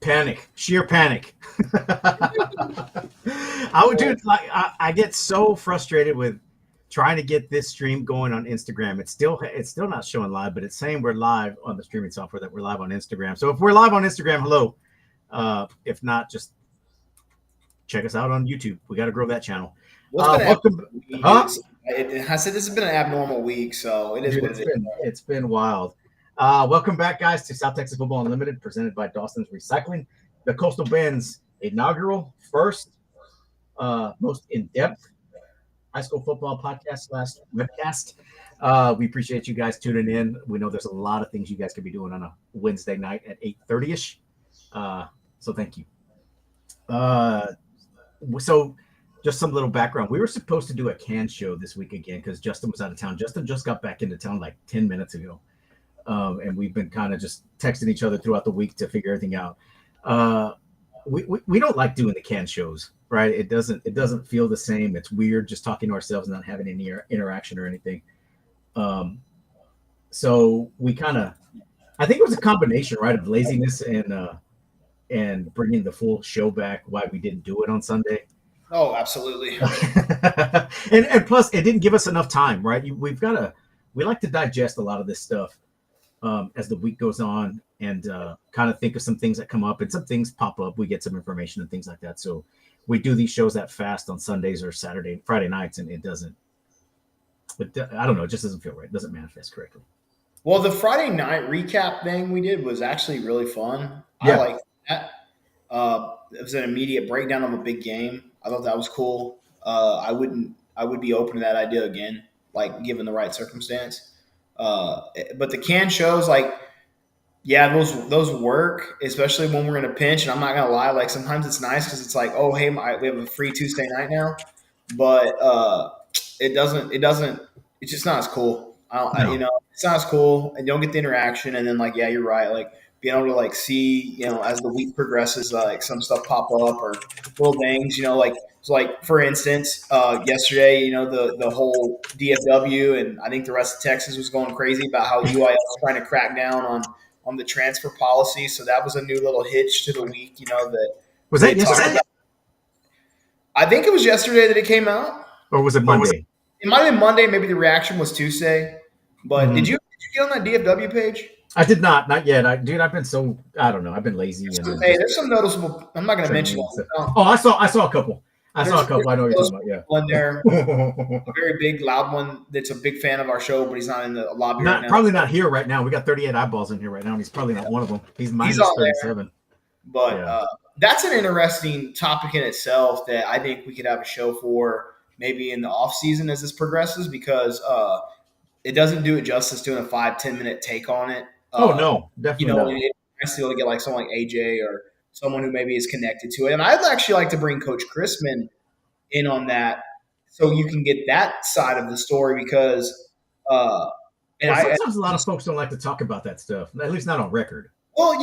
Panic, sheer panic. I would do like I get so frustrated with trying to get this stream going on Instagram. It's still not showing live, but it's saying we're live on the streaming software that we're live on Instagram. So if we're live on Instagram, hello. If not, just check us out on YouTube. We got to grow that channel. Welcome. I said this has been an abnormal week, so it is Dude, what it is. It's been wild. Welcome back, guys, to South Texas Football Unlimited, presented by Dawson's Recycling, the Coastal Bend's inaugural, first, most in-depth high school football podcast / webcast. We appreciate you guys tuning in. We know there's a lot of things you guys could be doing on a Wednesday night at 8:30ish. So thank you. So just some little background. We were supposed to do a can show this week again because Justin was out of town. Justin just got back into town like 10 minutes ago. And we've been kind of just texting each other throughout the week to figure everything out. We don't like doing the can shows, right? It doesn't feel the same. It's weird just talking to ourselves and not having any interaction or anything. So we I think it was a combination, right, of laziness and bringing the full show back. Why we didn't do it on Sunday. Oh, absolutely. and plus, it didn't give us enough time, right? We like to digest a lot of this stuff as the week goes on and kind of think of some things that come up, and some things pop up. We get some information and things like that. So we do these shows that fast on Sundays or Friday nights, and it doesn't. But I don't know. It just doesn't feel right. It doesn't manifest correctly. Well, the Friday night recap thing we did was actually really fun. Yeah. I liked that. It was an immediate breakdown of a big game. I thought that was cool. I would be open to that idea again, like given the right circumstance. But the can shows, like, yeah, those work, especially when we're in a pinch. And I'm not gonna lie, like sometimes it's nice because it's like, oh hey, we have a free Tuesday night now, but it's just not as cool. It's not as cool, and you don't get the interaction. And then, like, yeah, you're right, like being able to like see, as the week progresses, like some stuff pop up or little things, like. So, like, for instance, yesterday, the whole DFW and I think the rest of Texas was going crazy about how UIL was trying to crack down on the transfer policy. So that was a new little hitch to the week, that was that yesterday? I think it was yesterday that it came out. Or was it Monday? It might have been Monday. Maybe the reaction was Tuesday. But did you get on that DFW page? I did not yet. I've been I don't know. I've been lazy. There's some noticeable. I'm not going to mention it. Oh, I saw a couple. I know what you're talking about. Yeah, one there, a very big, loud one. That's a big fan of our show, but he's not in the lobby right now. Probably not here right now. We got 38 eyeballs in here right now, and he's probably not one of them. He's minus 37. There. But that's an interesting topic in itself that I think we could have a show for maybe in the off season as this progresses, because it doesn't do it justice doing a 5-10 minute take on it. No, definitely not. It's nice to get like someone like AJ or someone who maybe is connected to it. And I'd actually like to bring Coach Chrisman in on that so you can get that side of the story, because sometimes a lot of folks don't like to talk about that stuff, at least not on record. Well,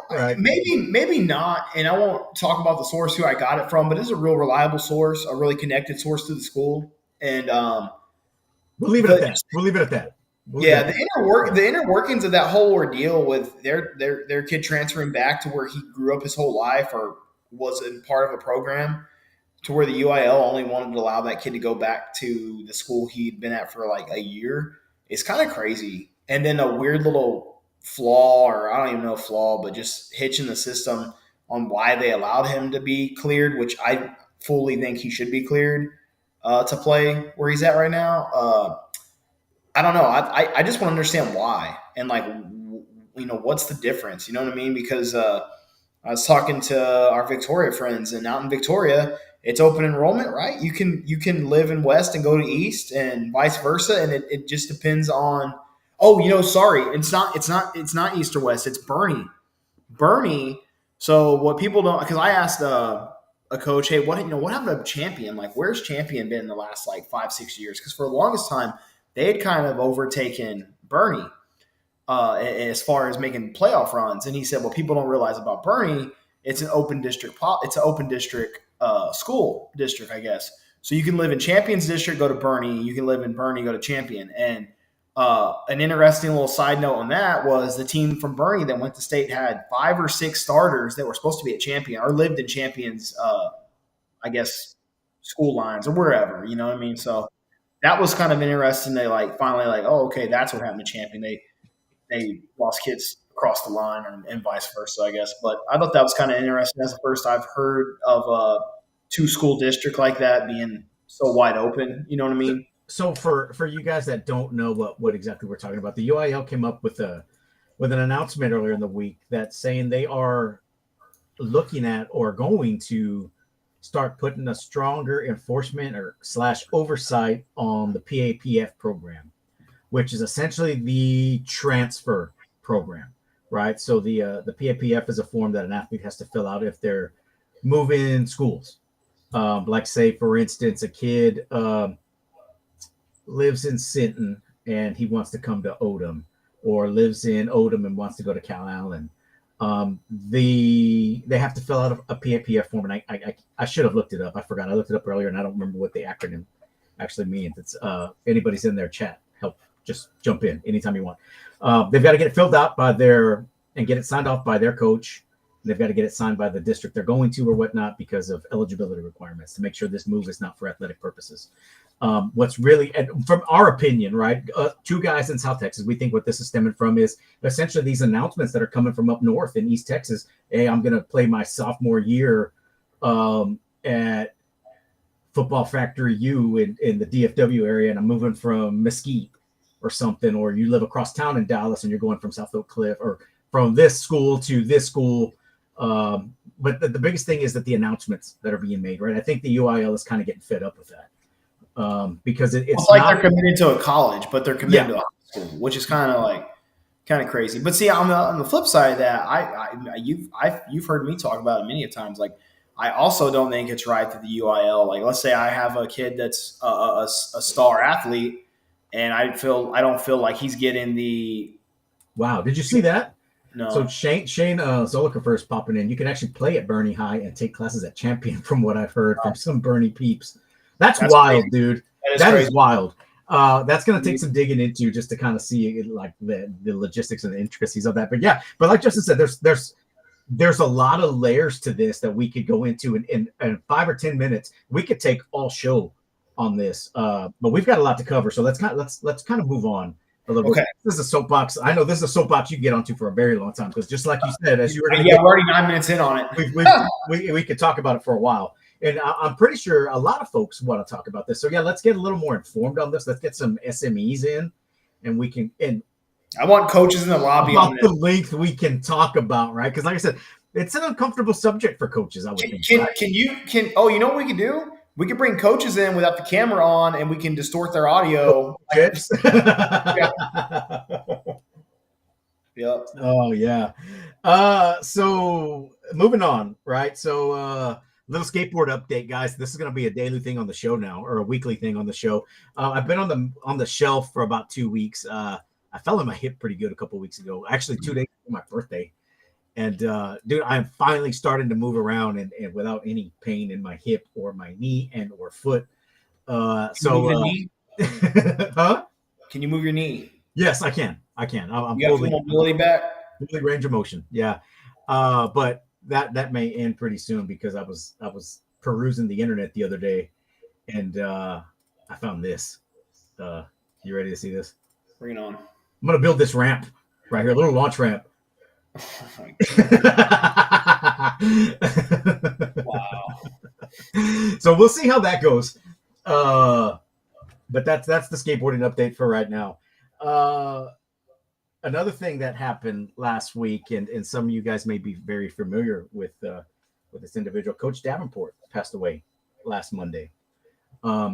right. maybe not. And I won't talk about the source who I got it from, but it's a real reliable source, a really connected source to the school. And we'll leave it at that. The inner workings of that whole ordeal with their kid transferring back to where he grew up his whole life or was in part of a program, to where the UIL only wanted to allow that kid to go back to the school he'd been at for like a year, is kind of crazy. And then a weird little flaw, or I don't even know a flaw, but just hitch in the system on why they allowed him to be cleared, which I fully think he should be cleared to play where he's at right now. I don't know. I just want to understand why, and like, what's the difference? You know what I mean? Because I was talking to our Victoria friends, and out in Victoria, it's open enrollment, right? You can live in West and go to East, and vice versa, and it just depends on. Oh, sorry, it's not East or West. It's Bernie. So what people don't, because I asked a coach, hey, what happened to Champion? Like, where's Champion been in the last like 5-6 years? Because for the longest time, they had kind of overtaken Bernie as far as making playoff runs. And he said, what people don't realize about Bernie, it's an open district. It's an open district school district, I guess. So you can live in Champion's district, go to Bernie. You can live in Bernie, go to Champion. And An interesting little side note on that was the team from Bernie that went to state had 5 or 6 starters that were supposed to be at champion or lived in champions, I guess, school lines or wherever, you know what I mean? So that was kind of interesting. They finally oh, okay, that's what happened to champion. They lost kids across the line and vice versa, I guess. But I thought that was kind of interesting. That's the first I've heard of a 2-school district like that being so wide open. You know what I mean? So for you guys that don't know what exactly we're talking about, the UIL came up with an announcement earlier in the week that's saying they are looking at or going to start putting a stronger enforcement or / oversight on the PAPF program, which is essentially the transfer program, right? So the PAPF is a form that an athlete has to fill out if they're moving schools. Like say, for instance, a kid lives in Sinton and he wants to come to Odom, or lives in Odom and wants to go to Cal Allen. They have to fill out a PAPF form, and I should have looked it up. I forgot. I looked it up earlier, and I don't remember what the acronym actually means. It's anybody's in their chat, help, just jump in anytime you want. They've got to get it filled out and get it signed off by their coach. They've got to get it signed by the district they're going to or whatnot because of eligibility requirements to make sure this move is not for athletic purposes. What's really, and from our opinion, right, 2 guys in South Texas, we think what this is stemming from is essentially these announcements that are coming from up north in East Texas. Hey, I'm going to play my sophomore year at Football Factory U in the DFW area, and I'm moving from Mesquite or something, or you live across town in Dallas and you're going from South Oak Cliff or from this school to this school. But the biggest thing is that the announcements that are being made, right? I think the UIL is kind of getting fed up with that. Because it's like they're committed to a college, but they're committed to a high school, which is kind of crazy. But see, on the flip side of that, you've heard me talk about it many a times. Like, I also don't think it's right that the UIL, like, let's say I have a kid that's a star athlete, and I don't feel like he's getting the. Wow, did you see that? No. So Shane Zoliker is popping in. You can actually play at Bernie High and take classes at Champion, from what I've heard from some Bernie peeps. That's wild, crazy. Dude. That is wild. That's going to take some digging into just to kind of see like the logistics and the intricacies of that. But yeah, but like Justin said, there's a lot of layers to this that we could go into in 5 or 10 minutes. We could take all show on this, but we've got a lot to cover. So let's kind of move on a little bit. This is a soapbox. I know this is a soapbox you get onto for a very long time because just like you said, as you were we're already 9 minutes in on it. We could talk about it for a while. And I'm pretty sure a lot of folks want to talk about this. So yeah, let's get a little more informed on this. Let's get some SMEs in, and we can. And I want coaches in the lobby about the length we can talk about, right? Because like I said, it's an uncomfortable subject for coaches. I would think. You know what we can do? We can bring coaches in without the camera on, and we can distort their audio. Yeah. Yep. Oh yeah. So moving on, right? So. Little skateboard update, guys. This is going to be a daily thing on the show now, or a weekly thing on the show. I've been on the shelf for about 2 weeks. I fell in my hip pretty good a couple weeks ago. Actually, 2 days before my birthday. And dude, I'm finally starting to move around and without any pain in my hip or my knee and or foot. Huh? Can you move your knee? Yes, I can. I'm fully mobility back. Fully range of motion. Yeah, but. That may end pretty soon because I was perusing the internet the other day, and I found this. You ready to see this? Bring it on. I'm gonna build this ramp right here, a little launch ramp. Wow. So we'll see how that goes. But that's the skateboarding update for right now. Another thing that happened last week, and some of you guys may be very familiar with this individual, Coach Davenport passed away last Monday.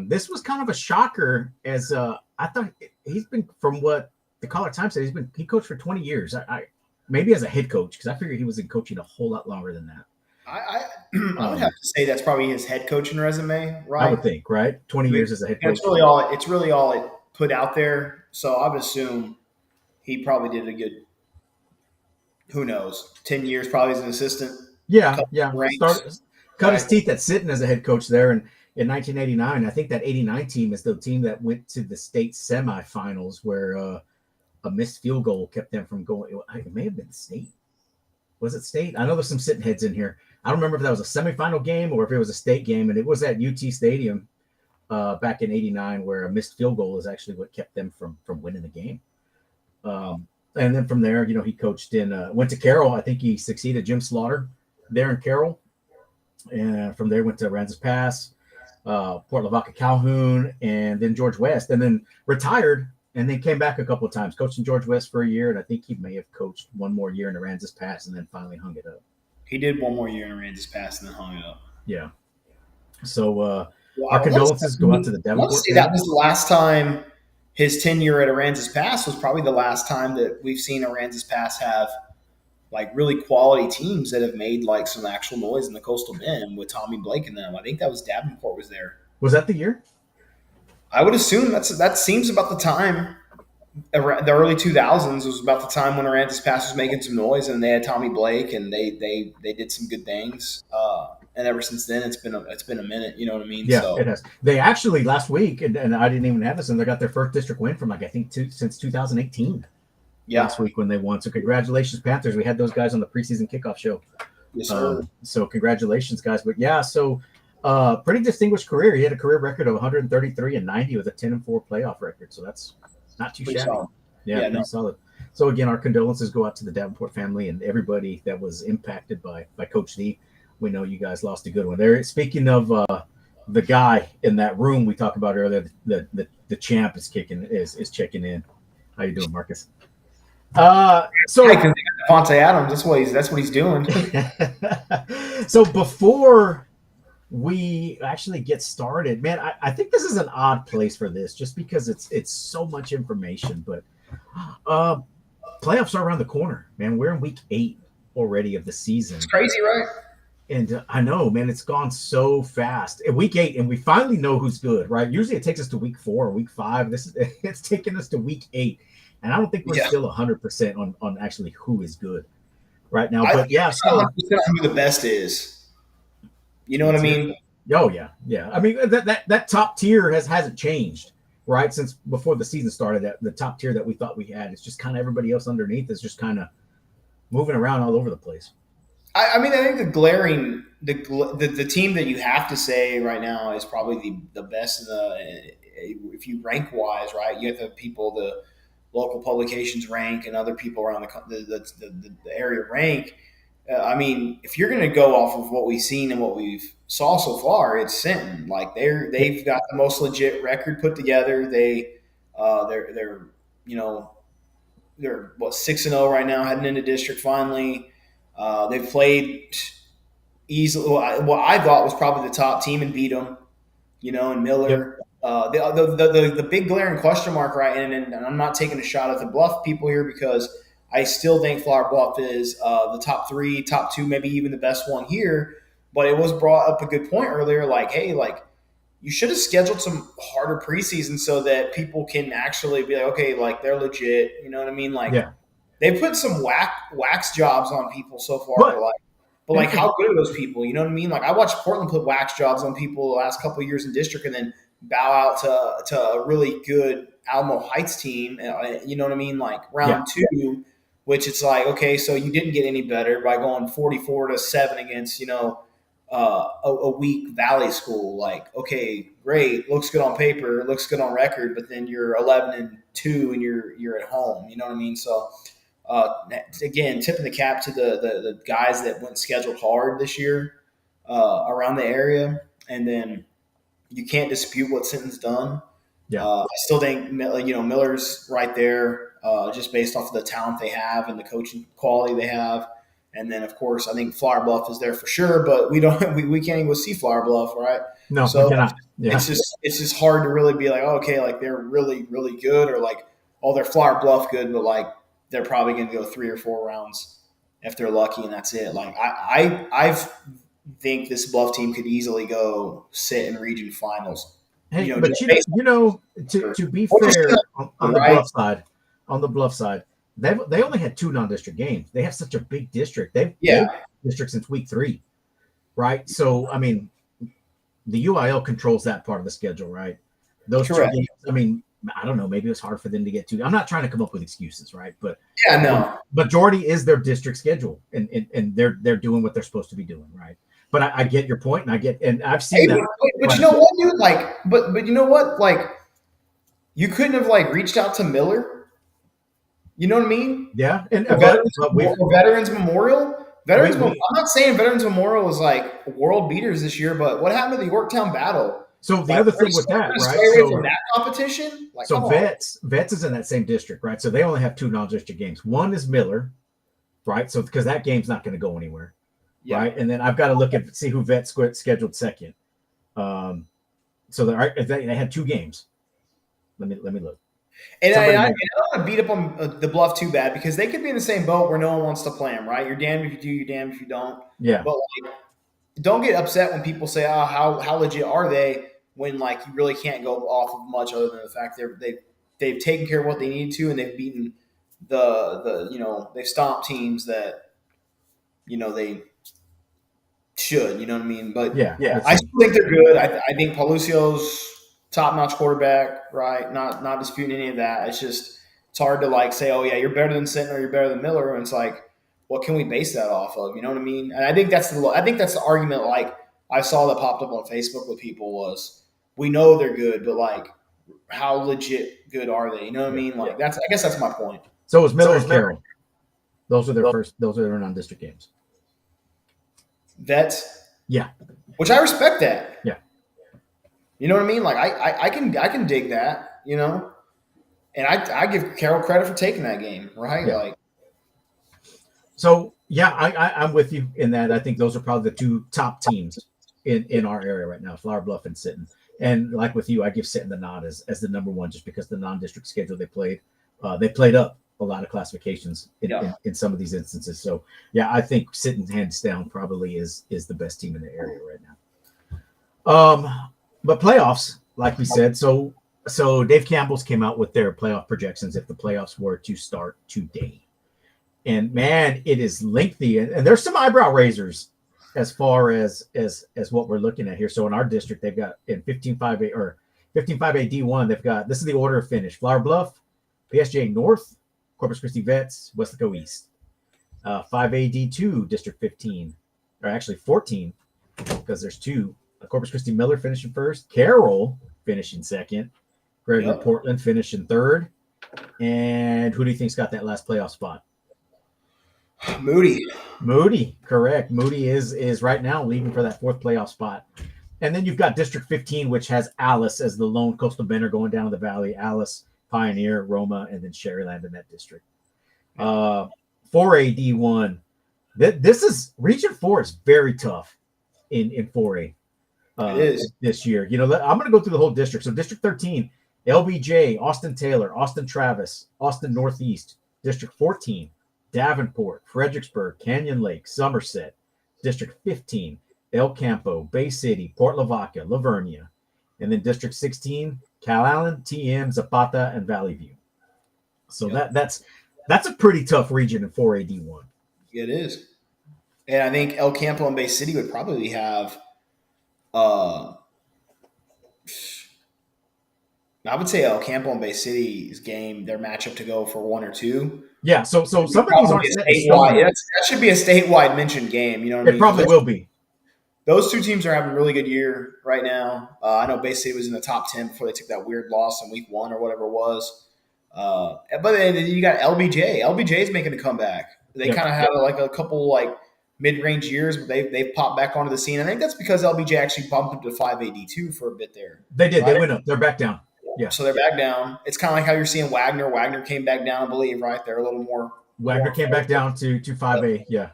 This was kind of a shocker, as I thought he's been, from what the Caller Times said, he coached for 20 years. I maybe as a head coach, because I figured he was in coaching a whole lot longer than that. I would have to say that's probably his head coaching resume, right? I would think, right? 20 years as a head coach. It's really all it put out there. So I would assume he probably did a good, who knows, 10 years probably as an assistant. Yeah. Cut his teeth at sitting as a head coach there. And in 1989. I think that 89 team is the team that went to the state semifinals where a missed field goal kept them from going. It may have been state. Was it state? I know there's some sitting heads in here. I don't remember if that was a semifinal game or if it was a state game, and it was at UT Stadium back in '89 where a missed field goal is actually what kept them from winning the game. And then from there, he coached went to Carroll. I think he succeeded Jim Slaughter there in Carroll. And from there went to Aransas Pass, Port Lavaca Calhoun, and then George West, and then retired and then came back a couple of times, coaching George West for a year. And I think he may have coached one more year in Aransas Pass and then finally hung it up. He did one more year in Aransas Pass and then hung it up. Yeah. So our condolences go out to the Davenport. That was the last time his tenure at Aransas Pass was probably the last time that we've seen Aransas Pass have like really quality teams that have made like some actual noise in the Coastal Bend with Tommy Blake and them. I think that was Davenport was there. Was that the year? I would assume that seems about the time. The early 2000s was about the time when Aransas Pass was making some noise, and they had Tommy Blake, and they did some good things. And ever since then, it's been a minute. You know what I mean? Yeah, it has. They actually last week, and I didn't even have this, and they got their first district win from I think since 2018. Yeah, last week when they won. So congratulations, Panthers. We had those guys on the preseason kickoff show. Yes, sir. So congratulations, guys. But yeah, so pretty distinguished career. He had a career record of 133-90 with a 10-4 playoff record. So that's not too shabby. Solid. Yeah, pretty solid. So again, our condolences go out to the Davenport family and everybody that was impacted by Coach Lee. We know you guys lost a good one there. Speaking of the guy in that room we talked about earlier, the champ is checking in. How you doing, Marcus? So I can think of Devontae Adams. That's what he's doing. So before we actually get started, man, I think this is an odd place for this just because it's so much information, but playoffs are around the corner, man. We're in week 8 already of the season. It's crazy, right? And I know, man, it's gone so fast. At week 8, and we finally know who's good, right? Usually it takes us to week 4 or week 5. It's taking us to week 8. And I don't think we're still 100% on actually who is good right now. But yeah, so who the best is. You know what I mean? Oh yeah. I mean that top tier hasn't changed, right? Since before the season started. That the top tier that we thought we had is just kind of everybody else underneath is just kind of moving around all over the place. I mean, I think the team that you have to say right now is probably the best if you rank wise, right? You have the people the local publications rank and other people around the area rank. I mean, if you're going to go off of what we've seen and what we've saw so far, it's Sinton. Like they've got the most legit record put together. They're 6-0 right now, heading into district finally. They've played easily. What I thought was probably the top team and beat them. And Miller. Yep. The big glaring question mark, right? And I'm not taking a shot at the Bluff people here because I still think Flower Bluff is the top 3, top 2, maybe even the best one here. But it was brought up a good point earlier, like, hey, like you should have scheduled some harder preseason so that people can actually be like, okay, like they're legit. You know what I mean? Like they put some wax jobs on people so far. But how good are those people? You know what I mean? Like I watched Portland put wax jobs on people the last couple of years in district and then bow out to a really good Alamo Heights team. You know what I mean? Like round 2, which it's like, okay, so you didn't get any better by going 44-7 against, a weak Valley school. Like, okay, great. Looks good on paper. Looks good on record, but then you're 11-2 and you're at home. You know what I mean? So, again, tipping the cap to the guys that went scheduled hard this year around the area. And then you can't dispute what Sinton's done. Yeah. I still think, Miller's right there just based off of the talent they have and the coaching quality they have. And then, of course, I think Flower Bluff is there for sure, but we can't even go see Flower Bluff, right? No, so we cannot. Yeah. It's just hard to really be like, oh, okay, like they're really, really good, or like, oh, they're Flower Bluff good, but like they're probably going to go 3 or 4 rounds if they're lucky, and that's it. Like I think this Bluff team could easily go sit in region finals. Hey, to be fair, on the Bluff side, they only had 2 non-district games. They have such a big district. They've district since week 3, right? So I mean, the UIL controls that part of the schedule, right? Those two Correct. games, I mean, I don't know, maybe it was hard for them to get to. I'm not trying to come up with excuses, right? But Yeah, no. majority is their district schedule, and they're doing what they're supposed to be doing, right? But I get your point, and I've seen Hey, that. but you know what, dude? Like, but you know what? Like, you couldn't have like reached out to Miller. You know what I mean? Yeah, and For Veterans Memorial. I'm not saying Veterans Memorial is like world beaters this year, but what happened to the Yorktown Battle? So the other thing with that, right? Stay away from that competition. Like, so Vets is in that same district, right? So they only have 2 non-district games. One is Miller, right? So because that game's not going to go anywhere, right? And then I've got to look at see who Vets scheduled second. So they had 2 games. Let me look. And I don't want to beat up on the Bluff too bad because they could be in the same boat where no one wants to play them, right? You're damned if you do, you're damned if you don't. Yeah. But like, don't get upset when people say, "Oh, how legit are they?" When like you really can't go off of much other than the fact they've taken care of what they need to and they've beaten they've stomped teams that they should. You know what I mean? But yeah, I still think they're good. I think Palucio's top-notch quarterback, right? Not disputing any of that. It's hard to like say, oh yeah, you're better than Sinton or you're better than Miller, and it's like, what can we base that off of? You know what I mean? And I think that's the argument. Like I saw that popped up on Facebook with people was, we know they're good, but like, how legit good are they? You know what I mean? Like I guess that's my point. So it was Miller and Carroll. Those are their non-district games. Vets, yeah, which I respect that. Yeah. You know what I mean? Like I can dig that, and I give Carroll credit for taking that game, right? Yeah. Like, so yeah, I'm with you in that. I think those are probably the 2 top teams in our area right now, Flower Bluff and Sinton. And like with you, I give Sinton the nod as the number 1 just because the non-district schedule they played up a lot of classifications in some of these instances. So yeah, I think Sinton hands down probably is the best team in the area right now. But playoffs, like we said, so Dave Campbell's came out with their playoff projections if the playoffs were to start today. And man, it is lengthy, and there's some eyebrow raisers as far as what we're looking at here. So in our district, they've got in 15-5A or 15-5A D1, they've got, this is the order of finish: Flower Bluff, PSJ North, Corpus Christi Vets, Wesco East. 5A D2, District 15, or actually 14, because there's 2. Corpus Christi Miller finishing first, Carroll finishing second, Gregory Portland finishing third, and who do you think's got that last playoff spot? Moody, correct. Moody is right now leading for that 4th playoff spot. And then you've got District 15, which has Alice as the lone coastal bender going down the valley. Alice, Pioneer, Roma, and then Sherryland in that district. 4A D1. This is Region 4 is very tough in 4A. It is this year. I'm going to go through the whole district. So District 13, LBJ, Austin Taylor, Austin Travis, Austin Northeast. District 14, Davenport, Fredericksburg, Canyon Lake, Somerset. District 15, El Campo, Bay City, Port Lavaca, Lavernia. And then District 16, Calallen, TM, Zapata, and Valley View. So that's a pretty tough region in 4A D1. It is. And I think El Campo and Bay City would probably have I would say El Campo and Bay City's game, their matchup to go for 1 or 2. Yeah, so some of these aren't statewide. That should be a statewide mentioned game. You know what I mean? It probably will be. Those 2 teams are having a really good year right now. I know Bay City was in the top 10 before they took that weird loss in week 1 or whatever it was. But then you got LBJ. LBJ is making a comeback. They kind of had a couple mid-range years, but they've popped back onto the scene. I think that's because LBJ actually bumped up to 5AD2 for a bit there. They did. Right? They went up. They're back down. Yeah. So they're back down. It's kind of like how you're seeing Wagner. Wagner came back down, I believe, right? They're a little more. Wagner came back down to 5A. Yeah.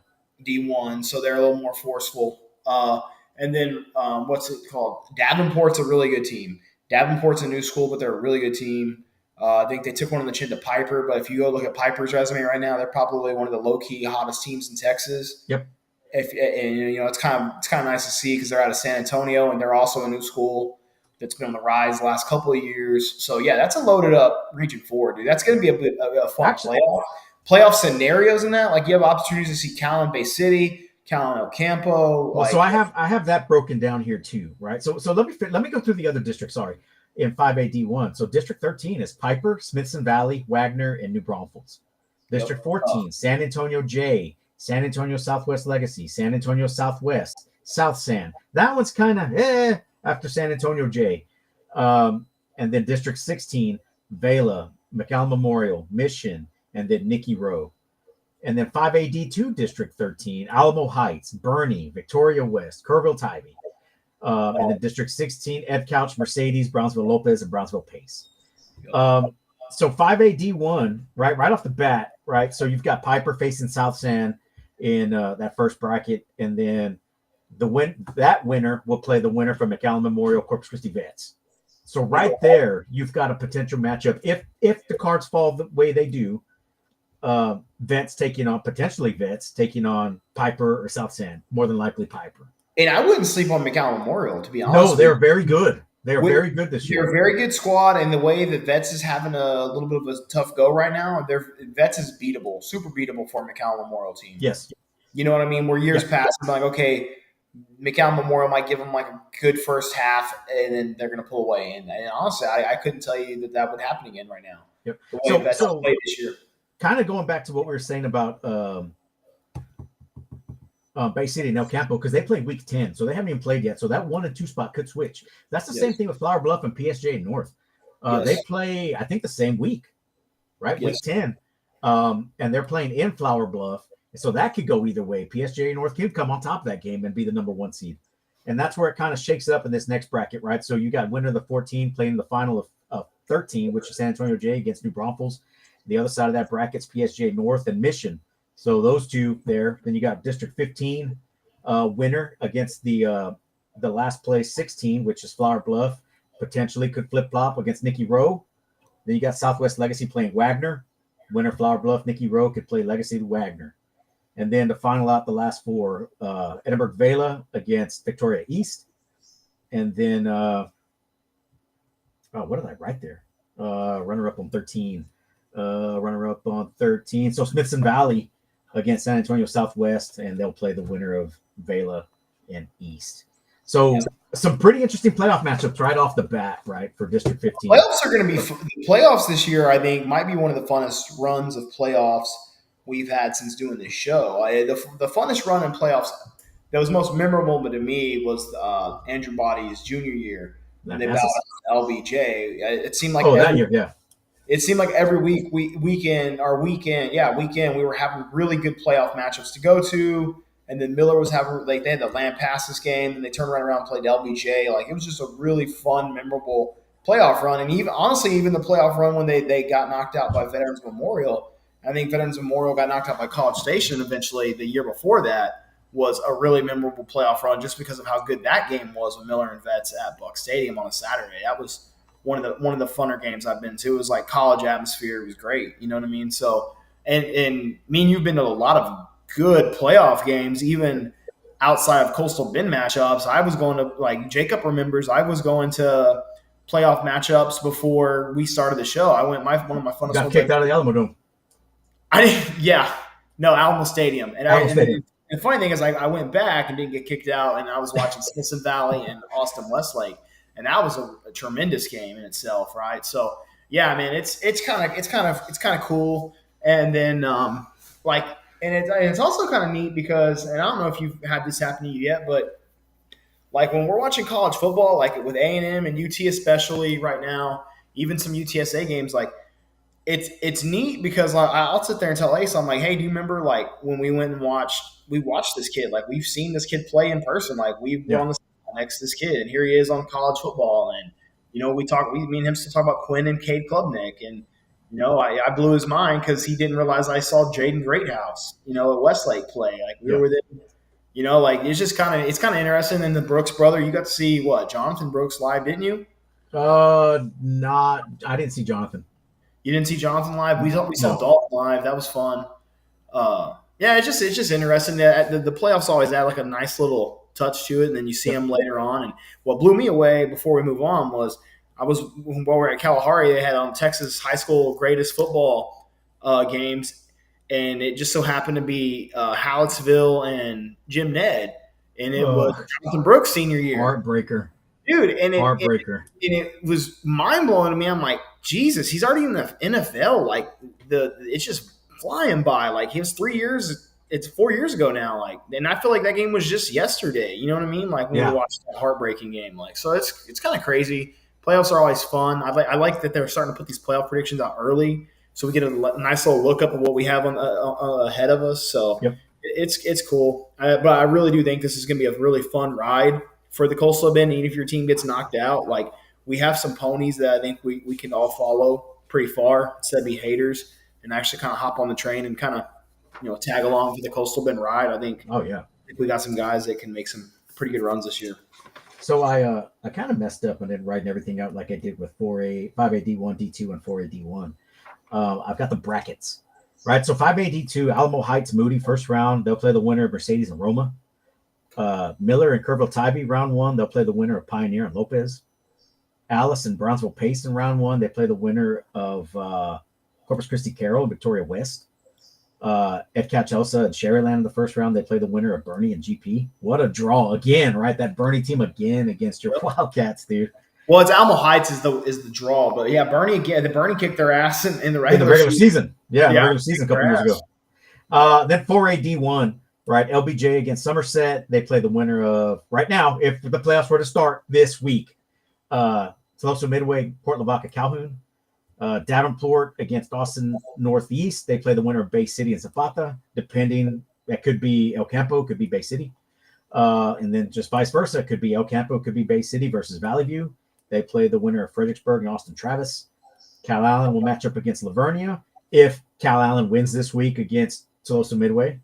D1. So they're a little more forceful. And then what's it called? Davenport's a really good team. Davenport's a new school, but they're a really good team. I think they took one on the chin to Piper, but if you go look at Piper's resume right now, they're probably one of the low-key hottest teams in Texas. Yep. It's kind of nice to see because they're out of San Antonio and they're also a new school that's been on the rise the last couple of years. So yeah, that's a loaded up Region 4, dude. That's going to be a fun playoff scenarios in that. Like you have opportunities to see Callan, Bay City, Callan El Campo. Well, so I have that broken down here too, right? So let me go through the other districts. Sorry, in 5AD1. So District 13 is Piper, Smithson Valley, Wagner, and New Braunfels. District 14, San Antonio J, San Antonio Southwest Legacy, San Antonio Southwest, South San. That one's kind of after San Antonio J. And then District 16, Vela, McAllen Memorial, Mission, and then Nicky Rowe. And then 5AD2 District 13, Alamo Heights, Bernie, Victoria West, Kerrville Tybee. And then District 16, Ed Couch, Mercedes, Brownsville Lopez, and Brownsville Pace. So 5AD1, right off the bat, right? So you've got Piper facing South San in that first bracket. And then that winner will play the winner from McAllen Memorial, Corpus Christi Vets. So right there, you've got a potential matchup. If the cards fall the way they do, Vets taking on Piper or South San, more than likely Piper. And I wouldn't sleep on McAllen Memorial, to be honest. No, they're very good. They're very good this year. They're a very good squad, and the way that Vets is having a little bit of a tough go right now, Vets is beatable, super beatable for McAllen Memorial team. Yes. You know what I mean? Where years past, I'm like, okay, McAllen Memorial might give them like a good first half, and then they're going to pull away. And honestly, I couldn't tell you that would happen again right now. Yep. The way Vets played this year. Kind of going back to what we were saying about Bay City and El Campo, because they played week 10, so they haven't even played yet. So that 1 and 2 spot could switch. That's the same thing with Flower Bluff and PSJ North. They play, I think, the same week, right? Week 10. And they're playing in Flower Bluff. So that could go either way. PSJ North could come on top of that game and be the number 1 seed. And that's where it kind of shakes it up in this next bracket, right? So you got winner of the 14 playing the final of 13, which is San Antonio J against New Braunfels. The other side of that bracket's PSJ North and Mission. So those two there. Then you got District 15 winner against the last place 16, which is Flower Bluff. Potentially could flip-flop against Nicky Rowe. Then you got Southwest Legacy playing Wagner. Winner Flower Bluff, Nicky Rowe could play Legacy Wagner. And then to final out the last 4, Edinburgh Vela against Victoria East. And then, what did I write there? Runner-up on 13. Runner-up on 13. So Smithson Valley against San Antonio Southwest, and they'll play the winner of Vela and East. So some pretty interesting playoff matchups right off the bat, right, for District 15. Playoffs are going to be – playoffs this year, I think, might be one of the funnest runs of playoffs we've had since doing this show. The funnest run in playoffs that was most memorable to me was Andrew Body's junior year when they battled LBJ. It seemed like that year, yeah. It seemed like every weekend, we were having really good playoff matchups to go to. And then Miller was having, like, they had the Land Passes game, and they turned right around and played LBJ. Like, it was just a really fun, memorable playoff run. And even the playoff run when they got knocked out by Veterans Memorial, I think Veterans Memorial got knocked out by College Station eventually the year before that, was a really memorable playoff run just because of how good that game was with Miller and Vets at Buck Stadium on a Saturday. That was one of the funner games I've been to. It was like college atmosphere. It was great. You know what I mean? So, and me and you've been to a lot of good playoff games, even outside of Coastal Bend matchups. I was going to, like Jacob remembers, I was going to playoff matchups before we started the show. I went, one of my funnest. Got kicked out of the Alamo Dome. Alamo Stadium. Stadium. And the funny thing is, I went back and didn't get kicked out, and I was watching Smithson Valley and Austin Westlake, and that was a tremendous game in itself, right? So yeah, man, it's kind of cool, and then it's also kind of neat because, and I don't know if you've had this happen to you yet, but like when we're watching college football, like with A&M and UT especially right now, even some UTSA games, like it's neat because I'll sit there and tell Ace, I'm like, hey, do you remember like when we went and watched this kid? Like we've seen this kid play in person. Like we've been on the next to this kid, and here he is on college football. And me and him still talk about Quinn and Cade Klubnik, and I blew his mind because he didn't realize I saw Jaden Greathouse, at Westlake play. Like we were with him, it's kind of interesting. And the Brooks brother, you got to see Jonathan Brooks live, didn't you? I didn't see Jonathan. You didn't see Jonathan live? We saw Dalton live. That was fun. It's just interesting that the playoffs always add like a nice little touch to it, and then you see them later on. And what blew me away before we move on was while we were at Kalahari, they had Texas high school greatest football games, and it just so happened to be Hallettsville and Jim Ned, and it was Jonathan Brooks' senior year. Heartbreaker. Dude, and Heartbreaker. it was mind blowing to me. I'm like, Jesus, he's already in the NFL. Like it's just flying by. Like he was 3 years. It's 4 years ago now. Like, and I feel like that game was just yesterday. You know what I mean? Like when we watched that heartbreaking game. Like, so it's kind of crazy. Playoffs are always fun. I like that they're starting to put these playoff predictions out early, so we get a nice little look up of what we have on ahead of us. So it's cool. But I really do think this is going to be a really fun ride for the Coastal Bend. Even if your team gets knocked out, like we have some ponies that I think we can all follow pretty far instead of be haters and actually kind of hop on the train and kind of tag along for the Coastal Bend ride. I think. Oh yeah. I think we got some guys that can make some pretty good runs this year. So I kind of messed up and didn't write everything out like I did with 5A D1 D2 and 4A D1. I've got the brackets, right? So 5A D2, Alamo Heights Moody first round. They'll play the winner of Mercedes and Roma. Miller and Kerrville Tybee round 1. They'll play the winner of Pioneer and Lopez. Alice and Brownsville Pace in round 1. They play the winner of Corpus Christi Carroll and Victoria West. Ed Elsa and Sherryland in the first round. They play the winner of Bernie and GP. What a draw again, right? That Bernie team again against your Wildcats, dude. Well, it's Alamo Heights is the draw, but yeah, Bernie again. The Bernie kicked their ass in the regular season. Yeah, in the regular season a couple years ago. Then 4A D1, right? LBJ against Somerset. They play the winner of right now. If the playoffs were to start this week, Tulsa Midway, Port Lavaca Calhoun. Davenport against Austin Northeast. They play the winner of Bay City and Zapata, depending. That could be El Campo, could be Bay City. And then just vice versa. It could be El Campo, could be Bay City versus Valley View. They play the winner of Fredericksburg and Austin Travis. Cal Allen will match up against Lavernia if Cal Allen wins this week against Tulsa Midway.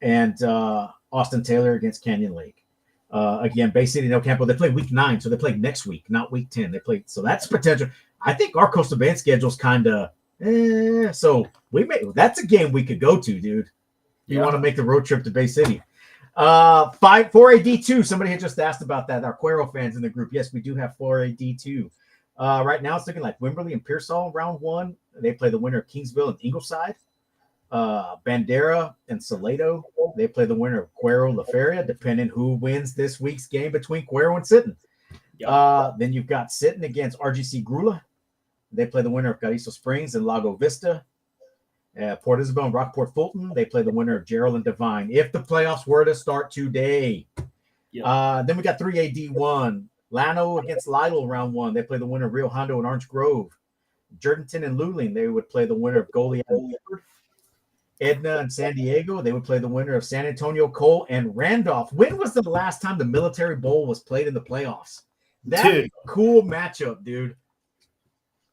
And Austin Taylor against Canyon Lake. Again, Bay City and El Campo, they play week 9, so they play next week, not week 10. They play, so that's potential. I think our Coastal Bend schedule's kind of so that's a game we could go to, dude. You want to make the road trip to Bay City. 4AD2. Somebody had just asked about that. Our Cuero fans in the group. Yes, we do have 4AD2. Right now it's looking like Wimberley and Pearsall round 1. They play the winner of Kingsville and Ingleside. Bandera and Salado. They play the winner of Cuero La Feria, depending who wins this week's game between Cuero and Sitten. Then you've got Sitten against RGC Grula. They play the winner of Carrizo Springs and Lago Vista. Port Isabel and Rockport Fulton. They play the winner of Gerald and Divine. If the playoffs were to start today. Then we got 3AD1. Llano against Lytle round 1. They play the winner of Rio Hondo and Orange Grove. Jerdenton and Luling. They would play the winner of Goliad and Woodford. Edna and San Diego. They would play the winner of San Antonio, Cole, and Randolph. When was the last time the Military Bowl was played in the playoffs? That's a cool matchup, dude.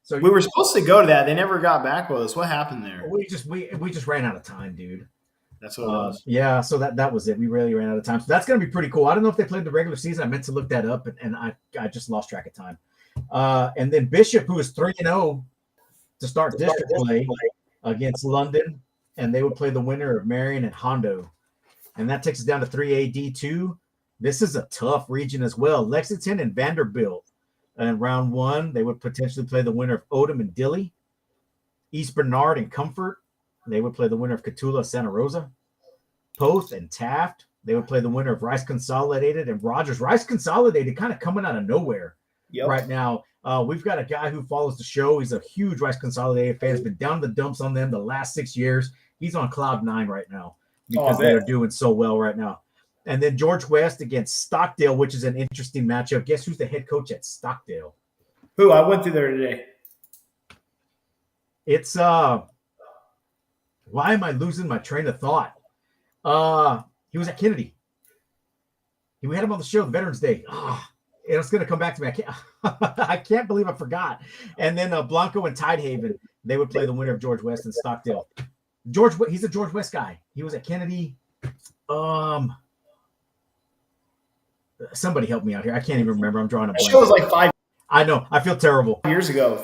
So we were supposed to go to that. They never got back with us. What happened there? We just ran out of time, dude. That's what it was. Yeah, so that was it. We really ran out of time. So that's going to be pretty cool. I don't know if they played the regular season. I meant to look that up, and I just lost track of time. And then Bishop, who is 3-0 to start district play against London, and they would play the winner of Marion and Hondo. And that takes us down to 3AD2. This is a tough region as well. Lexington and Vanderbilt. And round 1, they would potentially play the winner of Odom and Dilley. East Bernard and Comfort. They would play the winner of Catula, Santa Rosa. Poth and Taft. They would play the winner of Rice Consolidated and Rogers. Rice Consolidated kind of coming out of nowhere right now. We've got a guy who follows the show. He's a huge Rice Consolidated fan. He's been down the dumps on them the last 6 years. He's on cloud 9 right now because they're doing so well right now. And then George West against Stockdale, which is an interesting matchup. Guess who's the head coach at Stockdale? Who? I went through there today. It's why am I losing my train of thought? He was at Kennedy. We had him on the show, the Veterans Day. It's going to come back to me. I can't believe I forgot. And then Blanco and Tidehaven, they would play the winner of George West and Stockdale. He's a George West guy. He was at Kennedy. Somebody help me out here. I can't even remember. I'm drawing a blank. It was like 5. I know. I feel terrible. Years ago.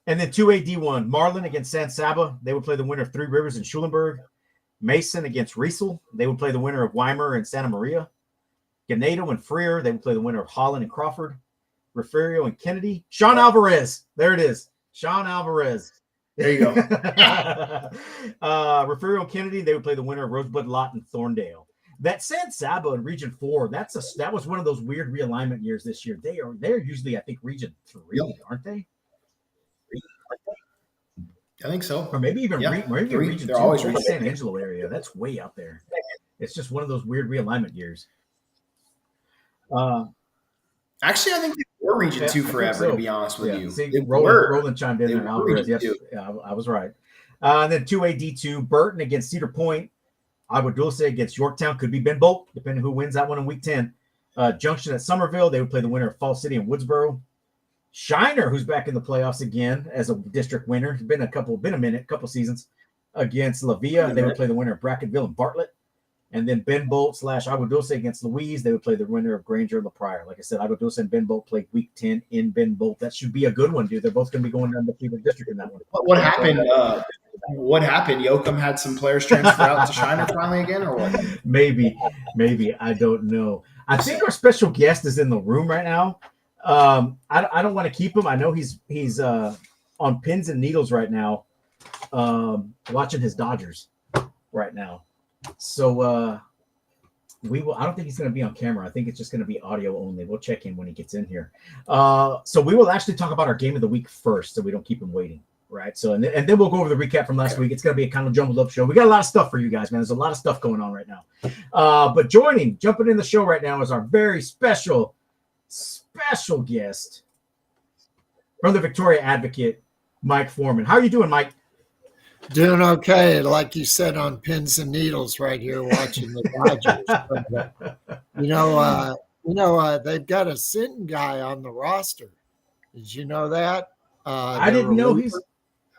And then 2AD1. Marlin against San Saba. They would play the winner of Three Rivers and Schulenburg. Mason against Riesel. They would play the winner of Weimar and Santa Maria. Ganado and Freer. They would play the winner of Holland and Crawford. Refugio and Kennedy. Sean Alvarez. There it is. Sean Alvarez There you go. Refugio Kennedy, they would play the winner of Rosebud Lot and Thorndale. That San Saba in Region 4, that was one of those weird realignment years this year. They're usually, I think, Region 3, aren't they? I think so. Or maybe even Region 2. They're always the San Angelo area. That's way out there. It's just one of those weird realignment years. Actually, I think they were Region 2 forever, to be honest with you. See, Roland chimed in there. Alvarez, yes, I was right. And then 2A D2, Burton against Cedar Point. Agua Dulce against Yorktown. Could be Ben Bolt, depending who wins that one in Week 10. Junction at Somerville. They would play the winner of Falls City and Woodsboro. Shiner, who's back in the playoffs again as a district winner. It's been a couple seasons. Against La Villa. They would play the winner of Bracketville and Bartlett. And then Ben Bolt / Agua Dulce against Louise. They would play the winner of Granger and La Pryor. Like I said, Agua Dulce and Ben Bolt played Week 10 in Ben Bolt. That should be a good one, dude. They're both going to be going down the Cleveland District in that one. What happened? What happened? Yoakum had some players transfer out to Shiner finally again, or what? Maybe. I don't know. I think our special guest is in the room right now. I don't want to keep him. I know he's on pins and needles right now, watching his Dodgers right now. So we will. I don't think he's going to be on camera. I think it's just going to be audio only. We'll check in when he gets in here. So we will actually talk about our game of the week first, so we don't keep him waiting. Right. So and then we'll go over the recap from last week. It's going to be a kind of jumbled up show. We got a lot of stuff for you guys, man. There's a lot of stuff going on right now. But jumping in the show right now is our very special guest from the Victoria Advocate, Mike Forman. How are you doing, Mike? Doing okay, like you said, on pins and needles right here watching the Dodgers. They've got a sitting guy on the roster. Did you know that? I didn't know he's.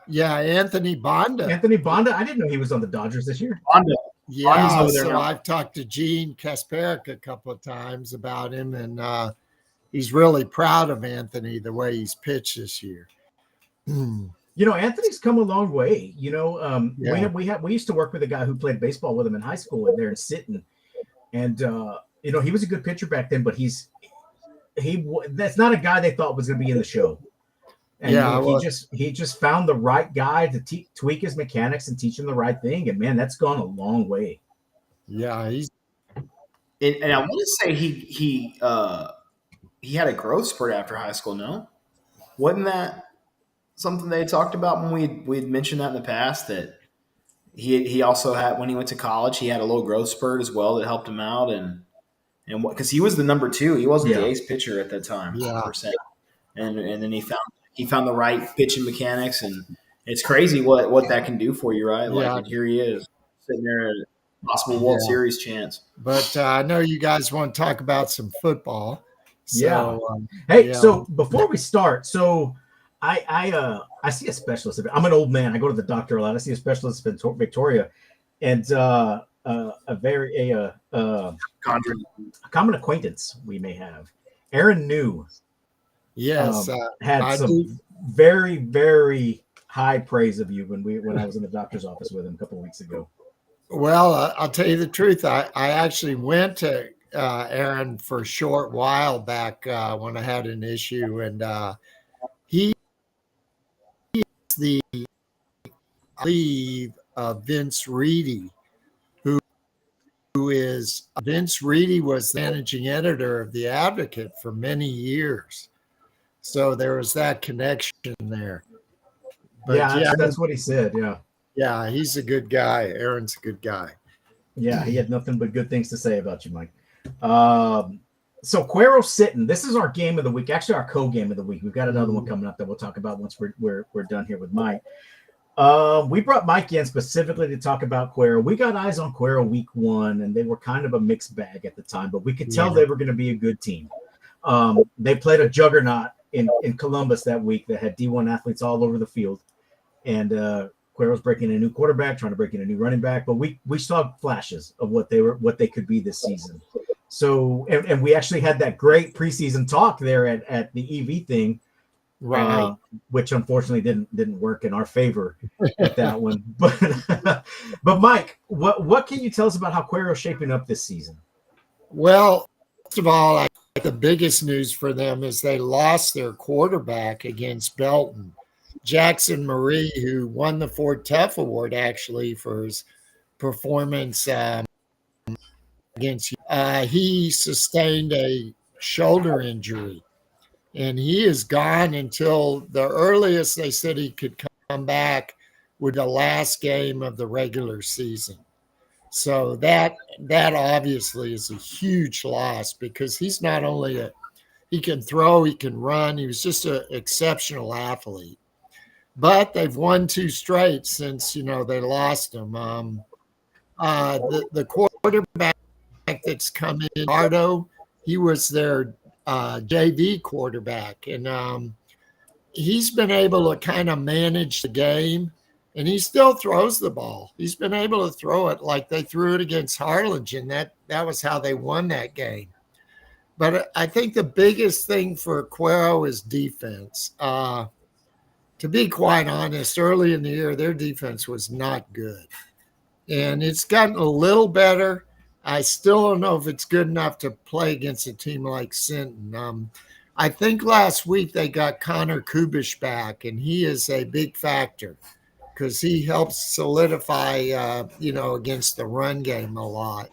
Yeah, Anthony Bonda. I didn't know he was on the Dodgers this year. Bonda. Yeah, so I've talked to Gene Kasparik a couple of times about him, and he's really proud of Anthony the way he's pitched this year. Anthony's come a long way. We used to work with a guy who played baseball with him in high school there in Sinton, and he was a good pitcher back then. But that's not a guy they thought was going to be in the show. And he just found the right guy to tweak his mechanics and teach him the right thing. And man, that's gone a long way. Yeah, and I want to say he had a growth spurt after high school. No, wasn't that something they talked about when we'd mentioned that in the past, that he also had, when he went to college, he had a little growth spurt as well that helped him out, and because he was the number 2, he wasn't the ace pitcher at that time. Yeah. And then he found the right pitching mechanics, and it's crazy what that can do for you, right? Like, here he is sitting there at a possible World Series chance. But I know you guys want to talk about some football. So, So before we start, I see a specialist. I'm an old man. I go to the doctor a lot. I see a specialist in Victoria, and a common acquaintance we may have, Aaron New. Yes, had some very, very high praise of you when I was in the doctor's office with him a couple of weeks ago. Well, I'll tell you the truth. I actually went to Aaron for a short while back when I had an issue, and he is the lead of Vince Reedy, who is Vince Reedy was the managing editor of the Advocate for many years. So there was that connection there. But that's what he said. Yeah. Yeah, he's a good guy. Aaron's a good guy. Yeah, he had nothing but good things to say about you, Mike. So Cuero Sitten, this is our game of the week. Actually, our co-game of the week. We've got another one coming up that we'll talk about once we're done here with Mike. We brought Mike in specifically to talk about Cuero. We got eyes on Cuero week 1, and they were kind of a mixed bag at the time, but we could tell they were going to be a good team. They played a juggernaut in Columbus that week that had D1 athletes all over the field, and Cuero's breaking a new quarterback, trying to break in a new running back, but we saw flashes of what they could be this season. So and we actually had that great preseason talk there at the EV thing, right? Which unfortunately didn't work in our favor at that one. But Mike, what can you tell us about how Cuero's shaping up this season? Well, first of all, the biggest news for them is they lost their quarterback against Belton. Jackson Marie, who won the Ford Tough Award actually for his performance against he sustained a shoulder injury, and he is gone until the earliest they said he could come back with the last game of the regular season. So that obviously is a huge loss because he's not only he can throw, he can run. He was just an exceptional athlete. But they've won 2 straight since they lost him. The quarterback that's come in, Ardo, he was their JV quarterback, and he's been able to kind of manage the game, and he still throws the ball. He's been able to throw it like they threw it against Harlingen. That was how they won that game. But I think the biggest thing for Cuero is defense. To be quite honest, early in the year, their defense was not good. And it's gotten a little better. I still don't know if it's good enough to play against a team like Sinton. I think last week they got Connor Kubish back, and he is a big factor because he helps solidify, against the run game a lot.